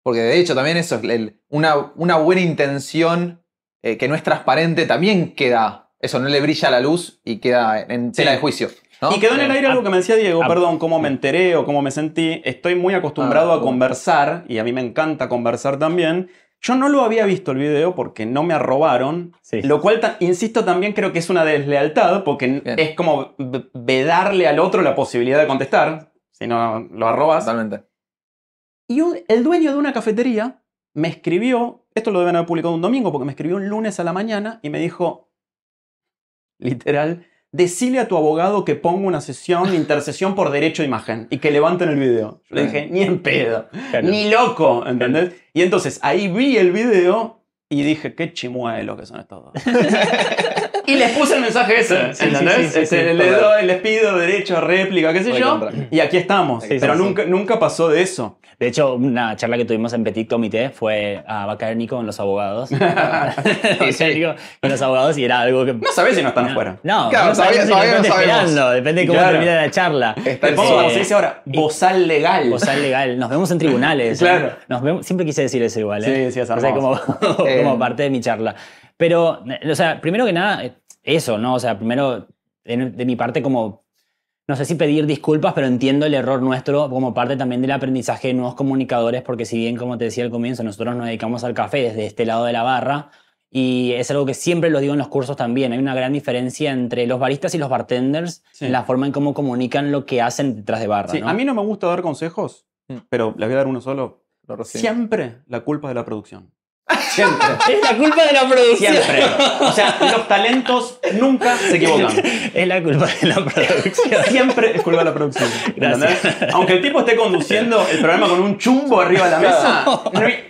Porque de hecho también eso, una buena intención que no es transparente también queda, eso no le brilla a la luz y queda en tela Sí. de juicio. ¿no? Y quedó en el aire algo que me decía Diego, perdón, cómo me enteré o cómo me sentí. Estoy muy acostumbrado a bueno. conversar, y a mí me encanta conversar también. Yo no lo había visto el video porque no me arrobaron, Sí. lo cual, insisto, también creo que es una deslealtad, porque Bien. es como vedarle al otro la posibilidad de contestar, si no lo arrobas. Totalmente. Y el dueño de una cafetería me escribió, esto lo deben haber publicado un domingo, porque me escribió un lunes a la mañana y me dijo, literal, decile a tu abogado que ponga una sesión de intercesión por derecho de imagen y que levanten el video. Yo le dije, ni en pedo, Claro. ni loco, ¿entendés? Y entonces ahí vi el video y dije, qué chimuelo que son estos dos. Y les puse el mensaje ese, Sí, ¿entendés? sí, sí, sí, Les pido derecho a réplica, qué sé Voy yo, contra. y aquí estamos. Sí, sí, pero sí. nunca pasó de eso. De hecho, una charla que tuvimos en Petit Comité fue va a caer Nico con los abogados. Va a caer Nico con los abogados y era algo que... No sabés si no están afuera. No, Claro, no sabemos si todavía nos no están sabemos. esperando. Depende de cómo Claro. termine la charla. Está Te el pongo, sí. como se dice ahora, bozal legal. Bozal legal. Nos vemos en tribunales. Claro. Nos vemos, siempre quise decir eso igual. ¿eh? Sí, sí, es O sea, como, hermoso. como parte de mi charla. Pero, o sea, primero que nada, eso, ¿no? O sea, primero, de mi parte, como, no sé si pedir disculpas, pero entiendo el error nuestro como parte también del aprendizaje de nuevos comunicadores, porque si bien, como te decía al comienzo, nosotros nos dedicamos al café desde este lado de la barra, y es algo que siempre lo digo en los cursos también, hay una gran diferencia entre los baristas y los bartenders Sí. en la forma en cómo comunican lo que hacen detrás de barra, Sí, ¿no? a mí no me gusta dar consejos, pero les voy a dar uno solo. lo recibimos. Siempre la culpa de la producción. Siempre. Es la culpa de la producción. Siempre. O sea, los talentos nunca se equivocan. Es la culpa de la producción. Siempre es culpa de la producción. Gracias. ¿Entendés? Aunque el tipo esté conduciendo el programa con un chumbo arriba de la mesa,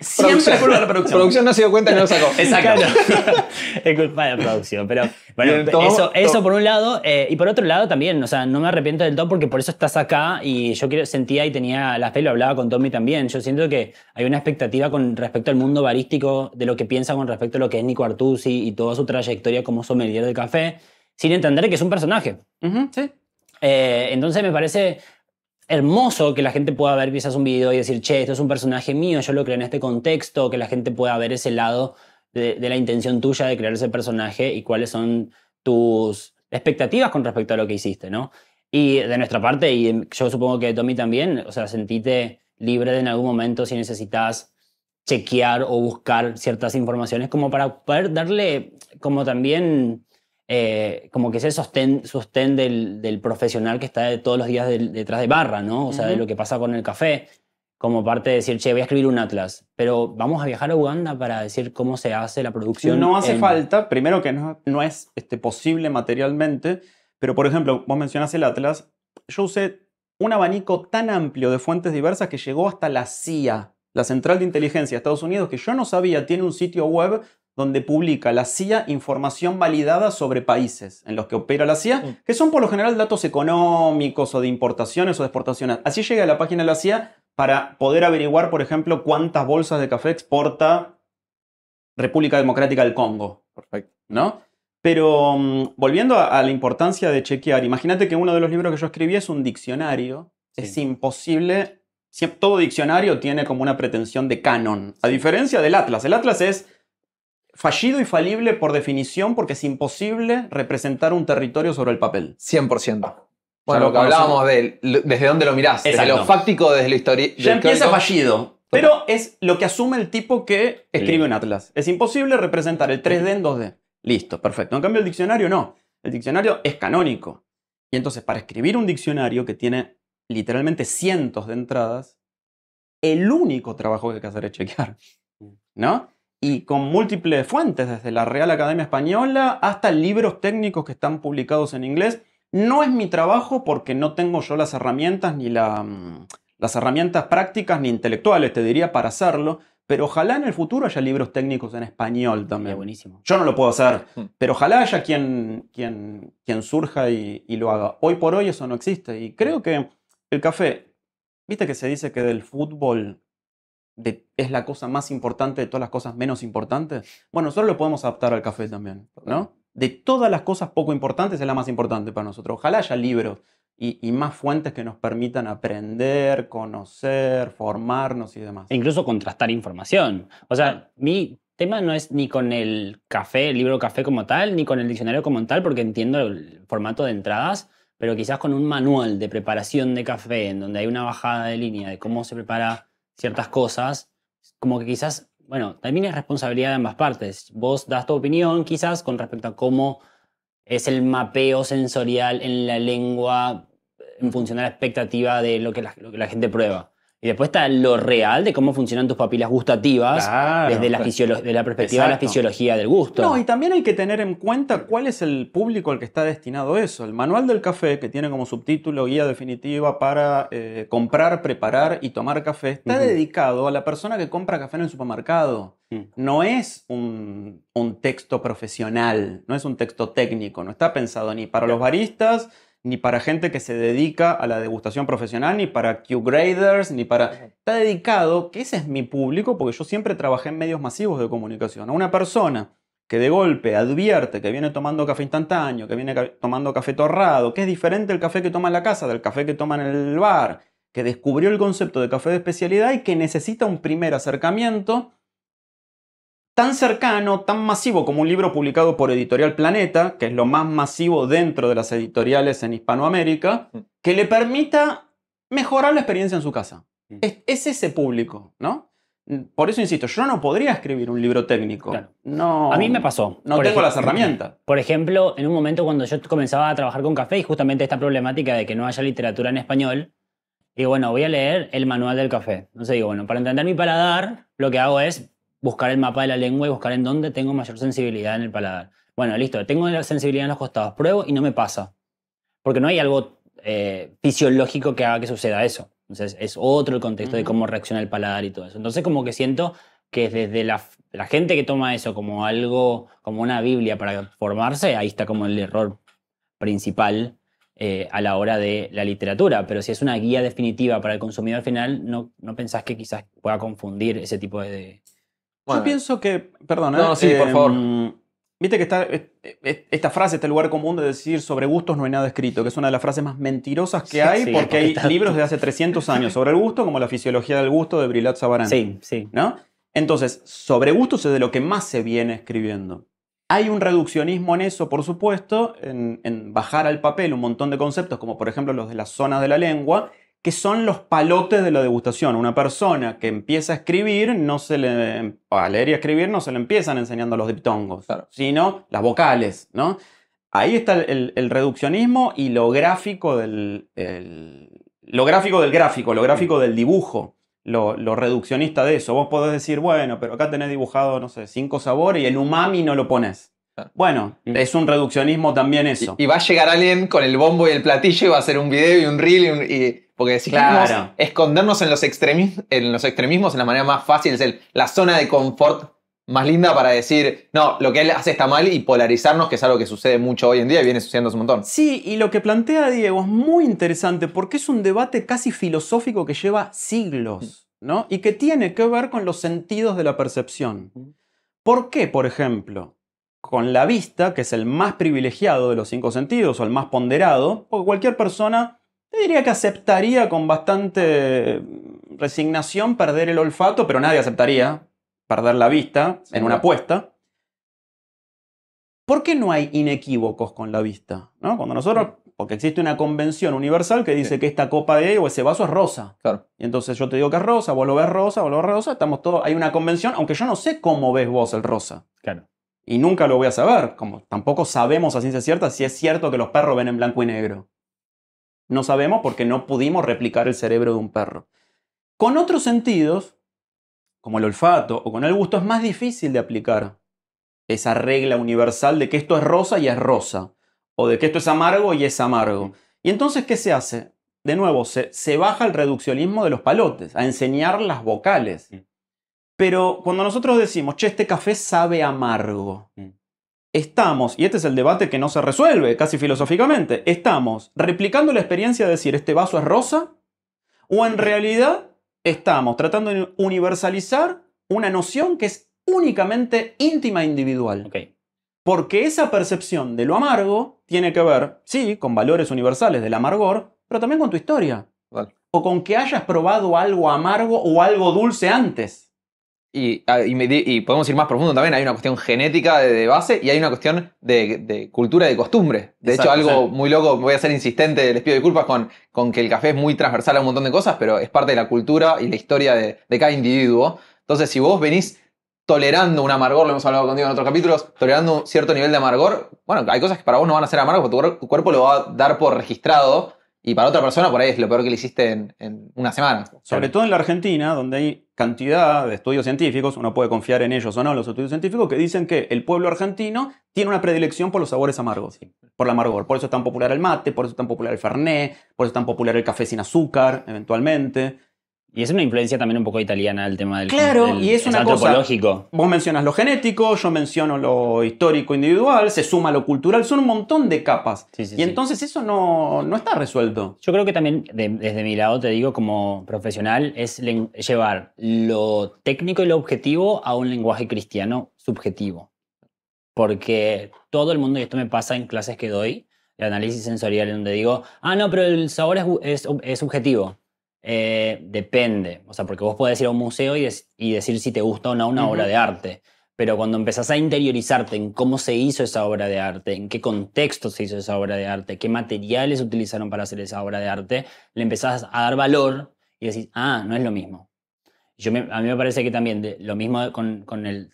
siempre es culpa de la producción. Producción no se dio cuenta y no lo sacó. Exacto. Claro. Es culpa de la producción. Pero bueno, Bien, eso por un lado. Y por otro lado también, o sea, no me arrepiento del todo porque por eso estás acá y yo sentía y tenía la fe, lo hablaba con Tommy también. Yo siento que hay una expectativa con respecto al mundo barístico, de lo que piensa con respecto a lo que es Nico Artusi y toda su trayectoria como sommelier de café, sin entender que es un personaje. Sí. Entonces me parece hermoso que la gente pueda ver quizás un video y decir, che, esto es un personaje mío, yo lo creo en este contexto, que la gente pueda ver ese lado de la intención tuya de crear ese personaje y cuáles son tus expectativas con respecto a lo que hiciste, ¿no? Y de nuestra parte, y yo supongo que Tommy también, o sea, sentite libre de en algún momento si necesitas chequear o buscar ciertas informaciones como para poder darle como también como que ese sostén del profesional que está todos los días detrás de barra, ¿no? O sea, de lo que pasa con el café, como parte de decir, che, voy a escribir un atlas, pero vamos a viajar a Uganda para decir cómo se hace la producción. No hace falta, primero que no es posible materialmente, pero por ejemplo, vos mencionás el atlas, yo usé un abanico tan amplio de fuentes diversas que llegó hasta la CIA, la Central de Inteligencia de Estados Unidos, que yo no sabía, tiene un sitio web donde publica la CIA información validada sobre países en los que opera la CIA, que son por lo general datos económicos o de importaciones o de exportaciones. Así llega a la página de la CIA para poder averiguar, por ejemplo, cuántas bolsas de café exporta República Democrática del Congo. Perfecto. ¿No? Pero volviendo a la importancia de chequear, imagínate que uno de los libros que yo escribí es un diccionario. Sí. Es imposible. Todo diccionario tiene como una pretensión de canon. A diferencia del Atlas. El Atlas es fallido y falible por definición porque es imposible representar un territorio sobre el papel. 100%. Bueno, lo que hablábamos de desde dónde lo mirás. Exacto. Desde lo fáctico, desde lo histórico. Ya empieza fallido. Pero es lo que asume el tipo que escribe un Atlas. Es imposible representar el 3D en 2D. Listo, perfecto. En cambio el diccionario no. El diccionario es canónico. Y entonces para escribir un diccionario que tiene literalmente cientos de entradas, el único trabajo que hay que hacer es chequear, ¿no? Y con múltiples fuentes, desde la Real Academia Española hasta libros técnicos que están publicados en inglés. No es mi trabajo porque no tengo yo las herramientas, ni las herramientas prácticas ni intelectuales, te diría, para hacerlo. Pero ojalá en el futuro haya libros técnicos en español también. Buenísimo. Yo no lo puedo hacer, pero ojalá haya quien surja y lo haga. Hoy por hoy eso no existe. Y creo que el café, viste que se dice que del fútbol es la cosa más importante de todas las cosas menos importantes. Bueno, nosotros lo podemos adaptar al café también, ¿no? De todas las cosas poco importantes es la más importante para nosotros. Ojalá haya libros y más fuentes que nos permitan aprender, conocer, formarnos y demás. E incluso contrastar información. O sea, mi tema no es ni con el café, el libro café como tal, ni con el diccionario como tal, porque entiendo el formato de entradas, pero quizás con un manual de preparación de café, en donde hay una bajada de línea de cómo se prepara ciertas cosas, como que quizás, bueno, también es responsabilidad de ambas partes. Vos das tu opinión quizás con respecto a cómo es el mapeo sensorial en la lengua en función a la expectativa de lo que la gente prueba. Y después está lo real de cómo funcionan tus papilas gustativas, claro, desde la perspectiva de la fisiología del gusto. No, y también hay que tener en cuenta cuál es el público al que está destinado eso. El manual del café, que tiene como subtítulo guía definitiva para comprar, preparar y tomar café, está dedicado a la persona que compra café en el supermercado. No es un texto profesional, no es un texto técnico, no está pensado ni para los baristas, ni para gente que se dedica a la degustación profesional, ni para Q-graders, ni para... Está dedicado, que ese es mi público, porque yo siempre trabajé en medios masivos de comunicación. A una persona que de golpe advierte que viene tomando café instantáneo, que viene tomando café torrado, que es diferente el café que toma en la casa del café que toma en el bar, que descubrió el concepto de café de especialidad y que necesita un primer acercamiento tan cercano, tan masivo como un libro publicado por Editorial Planeta, que es lo más masivo dentro de las editoriales en Hispanoamérica, que le permita mejorar la experiencia en su casa. Es ese público, ¿no? Por eso insisto, yo no podría escribir un libro técnico. Claro. No, a mí me pasó. No tengo las herramientas. Por ejemplo, en un momento cuando yo comenzaba a trabajar con café y justamente esta problemática de que no haya literatura en español, Y bueno, voy a leer el manual del café. Entonces digo, bueno, para entender mi paladar, lo que hago es buscar el mapa de la lengua y buscar en dónde tengo mayor sensibilidad en el paladar. Bueno, listo, tengo la sensibilidad en los costados, pruebo y no me pasa. Porque no hay algo fisiológico que haga que suceda eso. Entonces es otro el contexto de cómo reacciona el paladar y todo eso. Entonces como que siento que desde la gente que toma eso como algo, como una Biblia para formarse, ahí está como el error principal a la hora de la literatura. Pero si es una guía definitiva para el consumidor final, no pensás que quizás pueda confundir ese tipo de... Bueno, Yo pienso que, perdona, No, sí, por favor. Viste que está esta frase, este lugar común de decir sobre gustos no hay nada escrito, que es una de las frases más mentirosas que hay, Sí, porque hay está- libros de hace 300 años sobre el gusto, como La fisiología del gusto de Brillat Savarin. Sí, sí. ¿No? Entonces, sobre gustos es de lo que más se viene escribiendo. Hay un reduccionismo en eso, por supuesto, en bajar al papel un montón de conceptos, como por ejemplo los de las zonas de la lengua, que son los palotes de la degustación. Una persona que empieza a escribir, a leer y a escribir, no se le empiezan enseñando los diptongos, Claro. sino las vocales, ¿no? Ahí está el reduccionismo y lo gráfico lo gráfico del gráfico, lo gráfico del dibujo, lo reduccionista de eso. Vos podés decir, bueno, pero acá tenés dibujado, no sé, 5 sabores y el umami no lo pones. Claro. Bueno, es un reduccionismo también eso. Y va a llegar alguien con el bombo y el platillo y va a hacer un video y un reel. Porque si Claro. queremos escondernos en los extremismos, en la manera más fácil, es la zona de confort más linda para decir, no, lo que él hace está mal y polarizarnos, que es algo que sucede mucho hoy en día y viene sucediendo un montón. Sí, y lo que plantea Diego es muy interesante porque es un debate casi filosófico que lleva siglos, ¿no? Y que tiene que ver con los sentidos de la percepción. ¿Por qué, por ejemplo, con la vista, que es el más privilegiado de los 5 sentidos o el más ponderado, porque cualquier persona te diría que aceptaría con bastante resignación perder el olfato, pero nadie aceptaría perder la vista en una apuesta? ¿Por qué no hay inequívocos con la vista? ¿No? Porque existe una convención universal que dice que esta copa de o ese vaso es rosa. Claro. Y entonces yo te digo que es rosa, vos lo ves rosa, vos lo ves rosa, estamos todos, hay una convención, aunque yo no sé cómo ves vos el rosa. Claro. Y nunca lo voy a saber, como tampoco sabemos a ciencia cierta si es cierto que los perros ven en blanco y negro. No sabemos porque no pudimos replicar el cerebro de un perro. Con otros sentidos, como el olfato o con el gusto, es más difícil de aplicar esa regla universal de que esto es rosa y es rosa, o de que esto es amargo y es amargo. Y entonces, ¿qué se hace? De nuevo, se baja el reduccionismo de los palotes, a enseñar las vocales. Pero cuando nosotros decimos, che, este café sabe amargo, estamos, y este es el debate que no se resuelve casi filosóficamente, estamos replicando la experiencia de decir, este vaso es rosa, o en realidad estamos tratando de universalizar una noción que es únicamente íntima e individual. Okay. Porque esa percepción de lo amargo tiene que ver, sí, con valores universales del amargor, pero también con tu historia. Vale. O con que hayas probado algo amargo o algo dulce antes. Y podemos ir más profundo también. Hay una cuestión genética de base y hay una cuestión de cultura y de costumbre. De Exacto, hecho, algo sí. muy loco, voy a ser insistente, les pido disculpas con que el café es muy transversal a un montón de cosas, pero es parte de la cultura y la historia de cada individuo. Entonces, si vos venís tolerando un amargor, lo hemos hablado contigo en otros capítulos, tolerando un cierto nivel de amargor, bueno, hay cosas que para vos no van a ser amargos, porque tu cuerpo lo va a dar por registrado. Y para otra persona, por ahí es lo peor que le hiciste en una semana. Sobre todo en la Argentina, donde hay cantidad de estudios científicos, uno puede confiar en ellos o no, los estudios científicos, que dicen que el pueblo argentino tiene una predilección por los sabores amargos, por el amargor. Por eso es tan popular el mate, por eso es tan popular el fernet, por eso es tan popular el café sin azúcar, eventualmente. Y es una influencia también un poco italiana el tema del... Claro, y es una cosa... antropológico. Vos mencionas lo genético, yo menciono lo histórico individual, se suma lo cultural, son un montón de capas. Sí, sí, y sí. entonces eso no está resuelto. Yo creo que también, desde mi lado, te digo, como profesional, es llevar lo técnico y lo objetivo a un lenguaje cristiano subjetivo. Porque todo el mundo, y esto me pasa en clases que doy, de análisis sensorial, en donde digo, no, pero el sabor es subjetivo. Depende. O sea, porque vos podés ir a un museo y decir si te gusta o no una obra de arte. Pero cuando empezás a interiorizarte en cómo se hizo esa obra de arte, en qué contexto se hizo esa obra de arte, qué materiales utilizaron para hacer esa obra de arte, le empezás a dar valor y decís, no es lo mismo. A mí me parece que también lo mismo con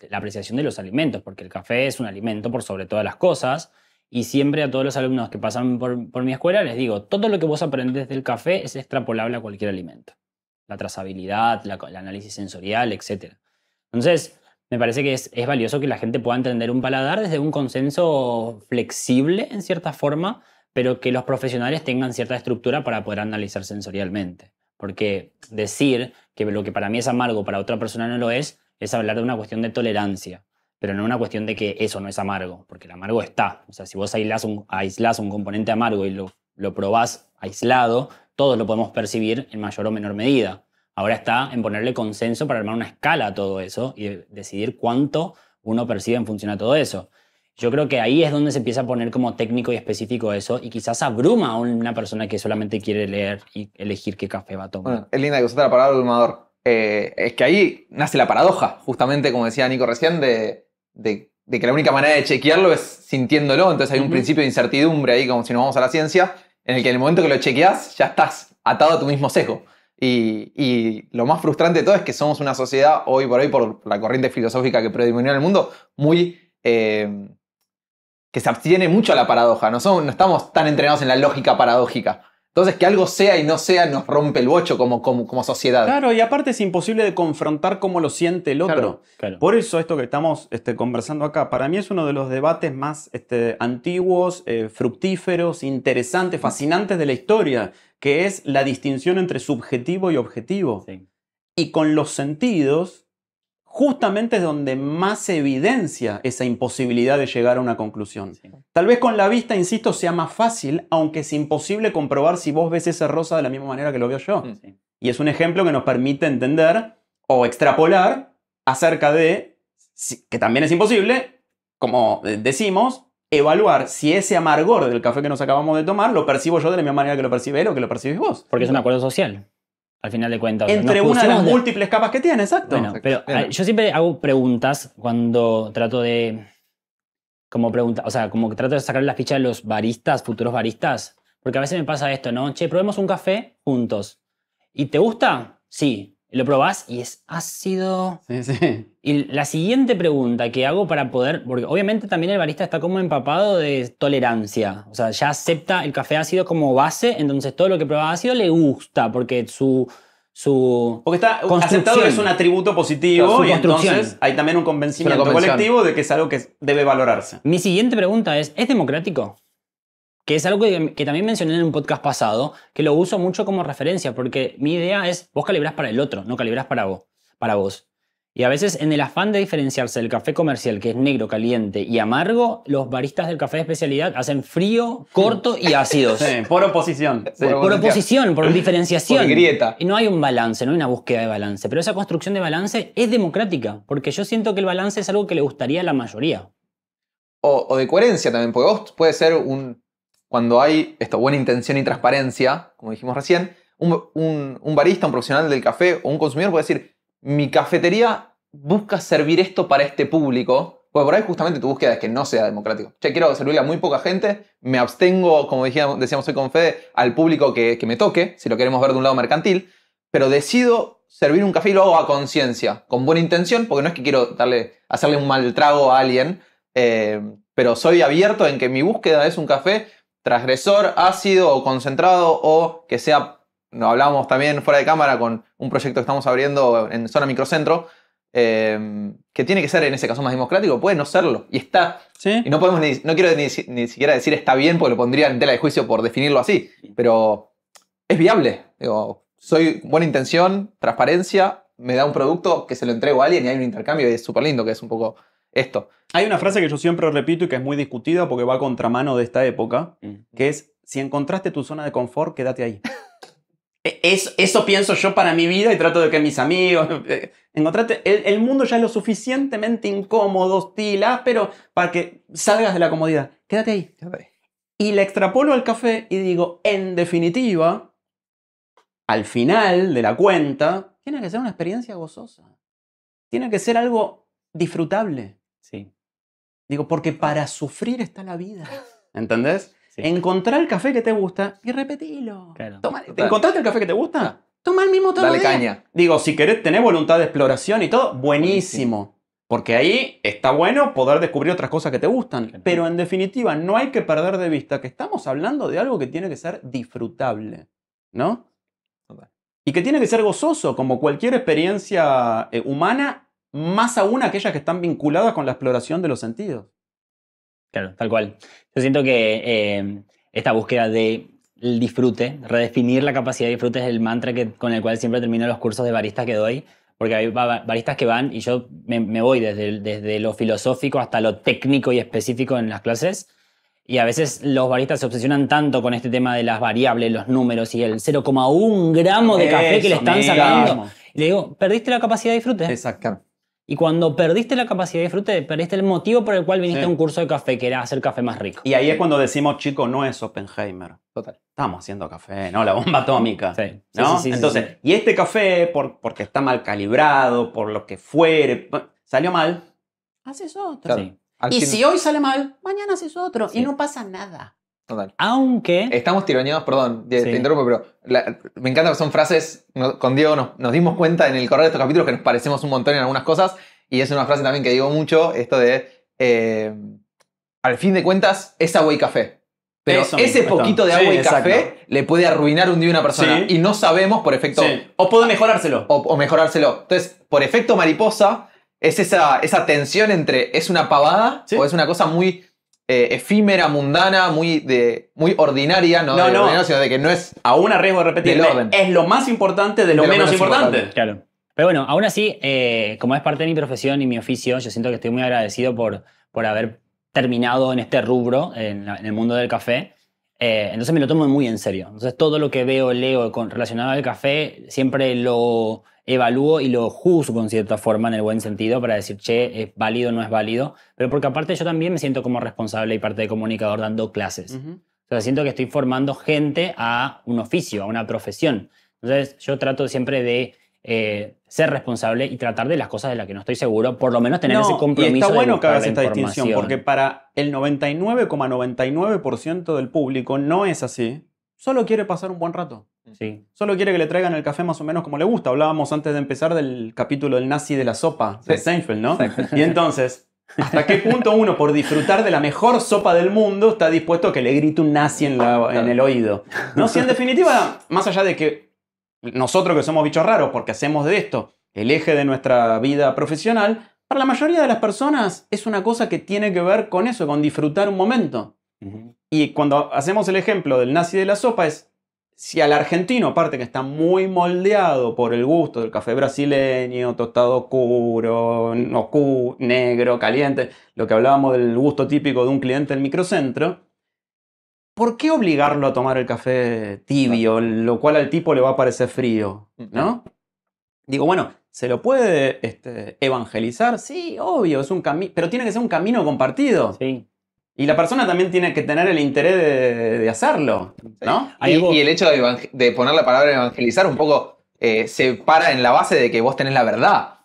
la apreciación de los alimentos, porque el café es un alimento por sobre todas las cosas Y siempre a todos los alumnos que pasan por mi escuela les digo, todo lo que vos aprendés del café es extrapolable a cualquier alimento. La trazabilidad, el análisis sensorial, etc. Entonces, me parece que es valioso que la gente pueda entender un paladar desde un consenso flexible, en cierta forma, pero que los profesionales tengan cierta estructura para poder analizar sensorialmente. Porque decir que lo que para mí es amargo, para otra persona no lo es hablar de una cuestión de tolerancia, pero no una cuestión de que eso no es amargo, porque el amargo está. O sea, si vos aislás un componente amargo y lo probás aislado, todos lo podemos percibir en mayor o menor medida. Ahora está en ponerle consenso para armar una escala a todo eso y decidir cuánto uno percibe en función a todo eso. Yo creo que ahí es donde se empieza a poner como técnico y específico eso y quizás abruma a una persona que solamente quiere leer y elegir qué café va a tomar. Bueno, es linda que usaste la palabra abrumador. Es que ahí nace la paradoja, justamente como decía Nico recién, de que la única manera de chequearlo es sintiéndolo. Entonces hay un principio de incertidumbre ahí, como si nos vamos a la ciencia, en el que en el momento que lo chequeás ya estás atado a tu mismo sesgo. Y lo más frustrante de todo es que somos una sociedad, hoy por hoy, por la corriente filosófica que predomina en el mundo, muy... que se abstiene mucho a la paradoja. No estamos tan entrenados en la lógica paradójica. Entonces, que algo sea y no sea nos rompe el bocho como sociedad. Claro, y aparte es imposible de confrontar cómo lo siente el otro. Claro. Por eso esto que estamos conversando acá, para mí es uno de los debates más antiguos, fructíferos, interesantes, fascinantes de la historia, que es la distinción entre subjetivo y objetivo. Sí. Y con los sentidos, justamente es donde más se evidencia esa imposibilidad de llegar a una conclusión. Sí. Tal vez con la vista, insisto, sea más fácil, aunque es imposible comprobar si vos ves ese rosa de la misma manera que lo veo yo. Sí. Y es un ejemplo que nos permite entender o extrapolar acerca de, que también es imposible, como decimos, evaluar si ese amargor del café que nos acabamos de tomar lo percibo yo de la misma manera que lo percibe él o que lo percibís vos. Porque es un acuerdo social, al final de cuentas. Entre una de las múltiples capas que tiene, exacto. Bueno, pero yo siempre hago preguntas cuando trato de... como que trato de sacar la ficha de los baristas, futuros baristas. Porque a veces me pasa esto, ¿no? Che, probemos un café juntos. ¿Y te gusta? Sí. Y lo probás y es ácido. Sí, sí. Y la siguiente pregunta que hago para poder... Porque obviamente también el barista está como empapado de tolerancia. O sea, ya acepta el café ácido como base, entonces todo lo que prueba ácido le gusta, porque porque está aceptado que es un atributo positivo y entonces hay también un convencimiento colectivo de que es algo que debe valorarse. Mi siguiente pregunta ¿es democrático? Que es algo que también mencioné en un podcast pasado, que lo uso mucho como referencia, porque mi idea es, vos calibrás para el otro, no calibrás para vos. Y a veces en el afán de diferenciarse del café comercial, que es negro, caliente y amargo, los baristas del café de especialidad hacen frío, corto y ácidos. Sí, por oposición. Sí, por oposición, por diferenciación. Por grieta. Y no hay un balance, no hay una búsqueda de balance. Pero esa construcción de balance es democrática, porque yo siento que el balance es algo que le gustaría a la mayoría. O de coherencia también, porque vos puede ser cuando hay buena intención y transparencia, como dijimos recién, un barista, un profesional del café o un consumidor puede decir, mi cafetería busca servir esto para este público, porque por ahí justamente tu búsqueda es que no sea democrático. Che, quiero servirle a muy poca gente, me abstengo, como decíamos hoy con Fede, al público que me toque, si lo queremos ver de un lado mercantil, pero decido servir un café y lo hago a conciencia, con buena intención, porque no es que quiero hacerle un mal trago a alguien, pero soy abierto en que mi búsqueda es un café transgresor, ácido o concentrado, o que sea, lo hablábamos también fuera de cámara con un proyecto que estamos abriendo en zona microcentro, que tiene que ser en ese caso más democrático, puede no serlo, y está. ¿Sí? Y no quiero ni siquiera decir está bien, porque lo pondría en tela de juicio por definirlo así, pero es viable. Digo, soy buena intención, transparencia, me da un producto que se lo entrego a alguien y hay un intercambio y es súper lindo, que es un poco esto. Hay una frase que yo siempre repito y que es muy discutida porque va a contramano de esta época, que es, si encontraste tu zona de confort, quédate ahí. Eso pienso yo para mi vida y trato de que mis amigos... encontraste, el mundo ya es lo suficientemente incómodo, hostil, áspero, para que salgas de la comodidad. Quédate ahí. Y le extrapolo al café y digo, en definitiva, al final de la cuenta, tiene que ser una experiencia gozosa. Tiene que ser algo disfrutable. Sí. Digo, porque para sufrir está la vida. ¿Entendés? Sí. Encontrar el café que te gusta y repetilo. Claro. ¿Te encontraste el café que te gusta? Toma el mismo todo. Dale el día. caña. Digo, si querés tener voluntad de exploración y todo, buenísimo. Porque ahí está bueno poder descubrir otras cosas que te gustan. Pero en definitiva, no hay que perder de vista que estamos hablando de algo que tiene que ser disfrutable, ¿no? Y que tiene que ser gozoso, como cualquier experiencia humana, más aún aquellas que están vinculadas con la exploración de los sentidos. Claro, tal cual. Yo siento que esta búsqueda del disfrute, redefinir la capacidad de disfrute es el mantra con el cual siempre termino los cursos de barista que doy, porque hay baristas que van y yo me voy desde lo filosófico hasta lo técnico y específico en las clases. Y a veces los baristas se obsesionan tanto con este tema de las variables, los números y el 0,1 gramo de café que le están sacando. Y le digo, perdiste la capacidad de disfrute. Exacto. Y cuando perdiste la capacidad de disfrute, perdiste el motivo por el cual viniste a un curso de café, que era hacer café más rico. Y ahí es cuando decimos, chico, no es Oppenheimer. Total. Estamos haciendo café, ¿no? La bomba atómica. Sí. ¿No? Sí. Entonces, y este café, porque está mal calibrado, por lo que fuere, salió mal, haces otro. Claro. Sí. Y si hoy sale mal, mañana haces otro. Sí. Y no pasa nada. Total. Aunque... Estamos tironeados, perdón, te Sí. interrumpo, pero me encanta que son frases, con Diego nos dimos cuenta en el correr de estos capítulos que nos parecemos un montón en algunas cosas, y es una frase también que digo mucho, esto de, al fin de cuentas, es agua y café. Pero Eso ese mismo, poquito de sí, agua y exacto. café le puede arruinar un día a una persona, Sí. y no sabemos por efecto, Sí. O puede mejorárselo. o mejorárselo. Entonces, por efecto mariposa, es esa tensión entre es una pavada Sí. o es una cosa muy efímera, mundana, muy ordinaria, no, No, de no. ordinario, sino de que no es... Aún a riesgo de repetir, Del orden. es lo más importante de lo menos importante. Claro. Pero bueno, aún así, como es parte de mi profesión y mi oficio, yo siento que estoy muy agradecido por haber terminado en este rubro, en el mundo del café. Entonces me lo tomo muy en serio. Entonces todo lo que veo, leo relacionado al café, siempre lo evalúo y lo juzgo en cierta forma, en el buen sentido, para decir, che, ¿es válido o no es válido? Pero porque aparte yo también me siento como responsable y parte de comunicador dando clases. Ujú. O sea, siento que estoy formando gente a un oficio, a una profesión. Entonces yo trato siempre de ser responsable y tratar de las cosas de las que no estoy seguro, por lo menos tener ese compromiso. Y está bueno de que buscar hagas la esta distinción, información. porque para el 99,99% del público no es así. Solo quiere pasar un buen rato. Sí. Solo quiere que le traigan el café más o menos como le gusta. Hablábamos antes de empezar del capítulo del nazi de la sopa, de Sí. Seinfeld, ¿no? Y entonces, ¿hasta qué punto uno, por disfrutar de la mejor sopa del mundo, está dispuesto a que le grite un nazi en el oído? ¿No? Si en definitiva, más allá de que nosotros que somos bichos raros porque hacemos de esto el eje de nuestra vida profesional, para la mayoría de las personas es una cosa que tiene que ver con eso, con disfrutar un momento. Ujú. Y cuando hacemos el ejemplo del nazi de la sopa es, si al argentino, aparte que está muy moldeado por el gusto del café brasileño, tostado oscuro, negro, caliente, lo que hablábamos del gusto típico de un cliente del microcentro, ¿por qué obligarlo a tomar el café tibio, lo cual al tipo le va a parecer frío? ¿No? Digo, bueno, ¿se lo puede evangelizar? Sí, obvio, es un camino, pero tiene que ser un camino compartido. Sí. Y la persona también tiene que tener el interés de hacerlo, ¿no? Y el hecho de poner la palabra evangelizar un poco se para en la base de que vos tenés la verdad.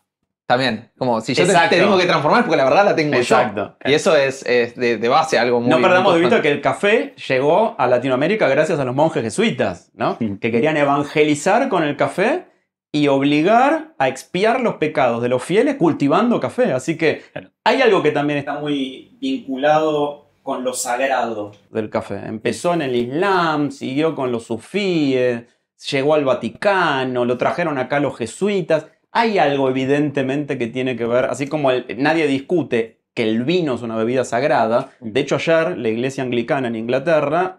También, como si yo te Exacto. tengo que transformar porque la verdad la tengo Exacto. yo. Y eso es de base algo muy... No perdamos muy de vista constante. que el café llegó a Latinoamérica gracias a los monjes jesuitas, ¿no? Que querían evangelizar con el café y obligar a expiar los pecados de los fieles cultivando café. Así que Claro. hay algo que también está muy vinculado con lo sagrado del café. Empezó en el Islam, siguió con los sufíes, llegó al Vaticano, lo trajeron acá los jesuitas. Hay algo evidentemente que tiene que ver, así como nadie discute que el vino es una bebida sagrada. De hecho, ayer la iglesia anglicana en Inglaterra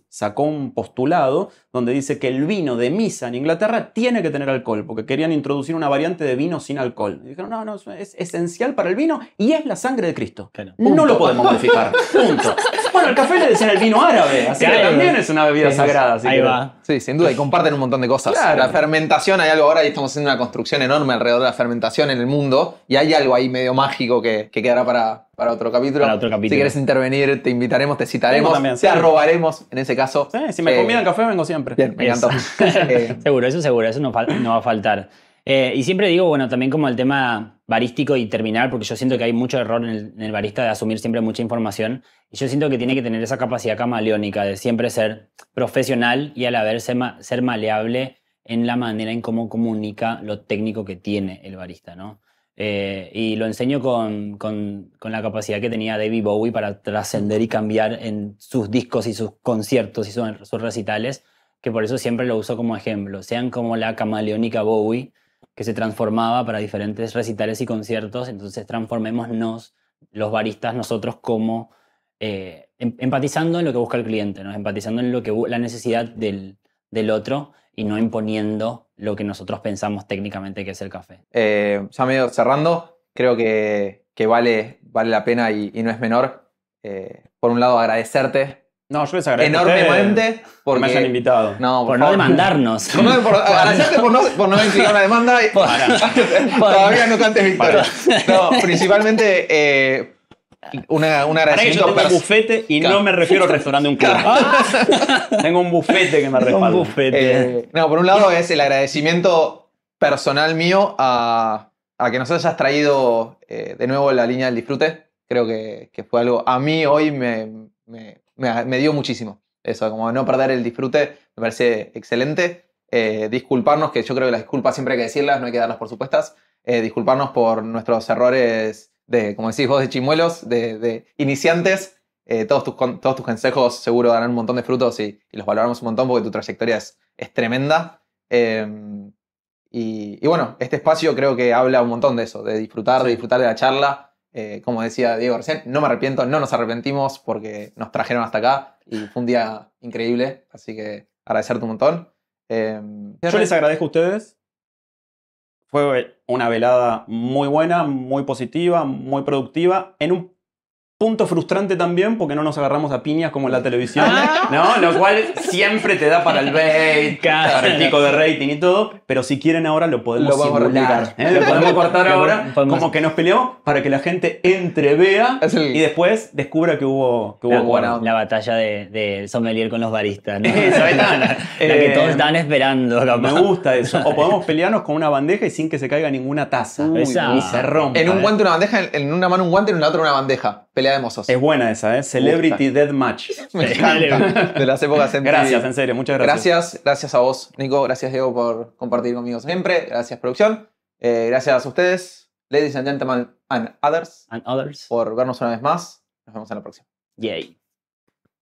sacó un postulado donde dice que el vino de misa en Inglaterra tiene que tener alcohol, porque querían introducir una variante de vino sin alcohol. Y dijeron, no, es esencial para el vino y es la sangre de Cristo. Claro. No lo podemos modificar. Punto. Bueno, el café le decían el vino árabe, así que Claro. también es una bebida sagrada. así Ahí que- va. Sí, sin duda, y comparten un montón de cosas. Claro. La fermentación, hay algo ahora y estamos haciendo una construcción enorme alrededor de la fermentación en el mundo, y hay algo ahí medio mágico que quedará para otro capítulo. Para otro capítulo. Si quieres intervenir, te invitaremos, te citaremos, Vengo también, te sí. arrobaremos en ese caso. Sí, si me convidan café, vengo siempre. Bien, me encantó. Seguro, eso no va a faltar. Y siempre digo, bueno, también como el tema barístico y terminar, porque yo siento que hay mucho error en el barista de asumir siempre mucha información. Y yo siento que tiene que tener esa capacidad camaleónica de siempre ser profesional y a la vez ser maleable en la manera en cómo comunica lo técnico que tiene el barista, ¿no? Y lo enseño con la capacidad que tenía David Bowie para trascender y cambiar en sus discos y sus conciertos y sus recitales, que por eso siempre lo uso como ejemplo. Sean como la camaleónica Bowie, que se transformaba para diferentes recitales y conciertos, entonces transformémonos los baristas nosotros como empatizando en lo que busca el cliente, ¿no? Empatizando en lo que la necesidad del otro y no imponiendo lo que nosotros pensamos técnicamente que es el café. Ya medio cerrando, creo que vale la pena y no es menor. Por un lado, agradecerte No, yo les agradezco enormemente por me hayan invitado. No, por no demandarnos. Agradecerte por no inclinar una demanda. Todavía no cantes victoria. No, principalmente un Ahora que agradecimiento. yo tengo un bufete y no me refiero al restaurante de un club. Tengo un bufete que me respalda. Un bufete. No, por un lado es el agradecimiento personal mío a que nos hayas traído de nuevo la línea del disfrute. Creo que fue algo, a mí hoy me dio muchísimo. Eso, como no perder el disfrute, me parece excelente. Disculparnos, que yo creo que las disculpas siempre hay que decirlas, no hay que darlas por supuestas. Disculparnos por nuestros errores de, como decís vos, de chimuelos, de iniciantes. Todos tus consejos seguro darán un montón de frutos y los valoramos un montón porque tu trayectoria es tremenda. Y bueno, este espacio creo que habla un montón de eso, de disfrutar de la charla. Como decía Diego recién, no me arrepiento, no nos arrepentimos porque nos trajeron hasta acá y fue un día increíble, así que agradecerte un montón. Yo les agradezco a ustedes. Fue una velada muy buena, muy positiva, muy productiva, en un punto frustrante también porque no nos agarramos a piñas como en la televisión, ¿no? Lo cual siempre te da para el bait, para el pico de rating y todo, pero si quieren ahora lo podemos simular, lo podemos cortar ahora, como que nos peleamos para que la gente entre, vea y después descubra que hubo acuerdo. La batalla de sommelier con los baristas, ¿no? La que todos estaban esperando, capaz. Me gusta eso. O podemos pelearnos con una bandeja y sin que se caiga ninguna taza. Y se rompa. En un guante una bandeja, en una mano un guante y en la otra una bandeja. Pelea de mozos. Es buena esa, ¿eh? Celebrity Deathmatch. Me encanta. De las épocas en Gracias, en serio, muchas gracias. Gracias a vos, Nico. Gracias, Diego, por compartir conmigo siempre. Gracias, producción. Gracias a ustedes, ladies and gentlemen and others, And others. por vernos una vez más. Nos vemos en la próxima. Yay.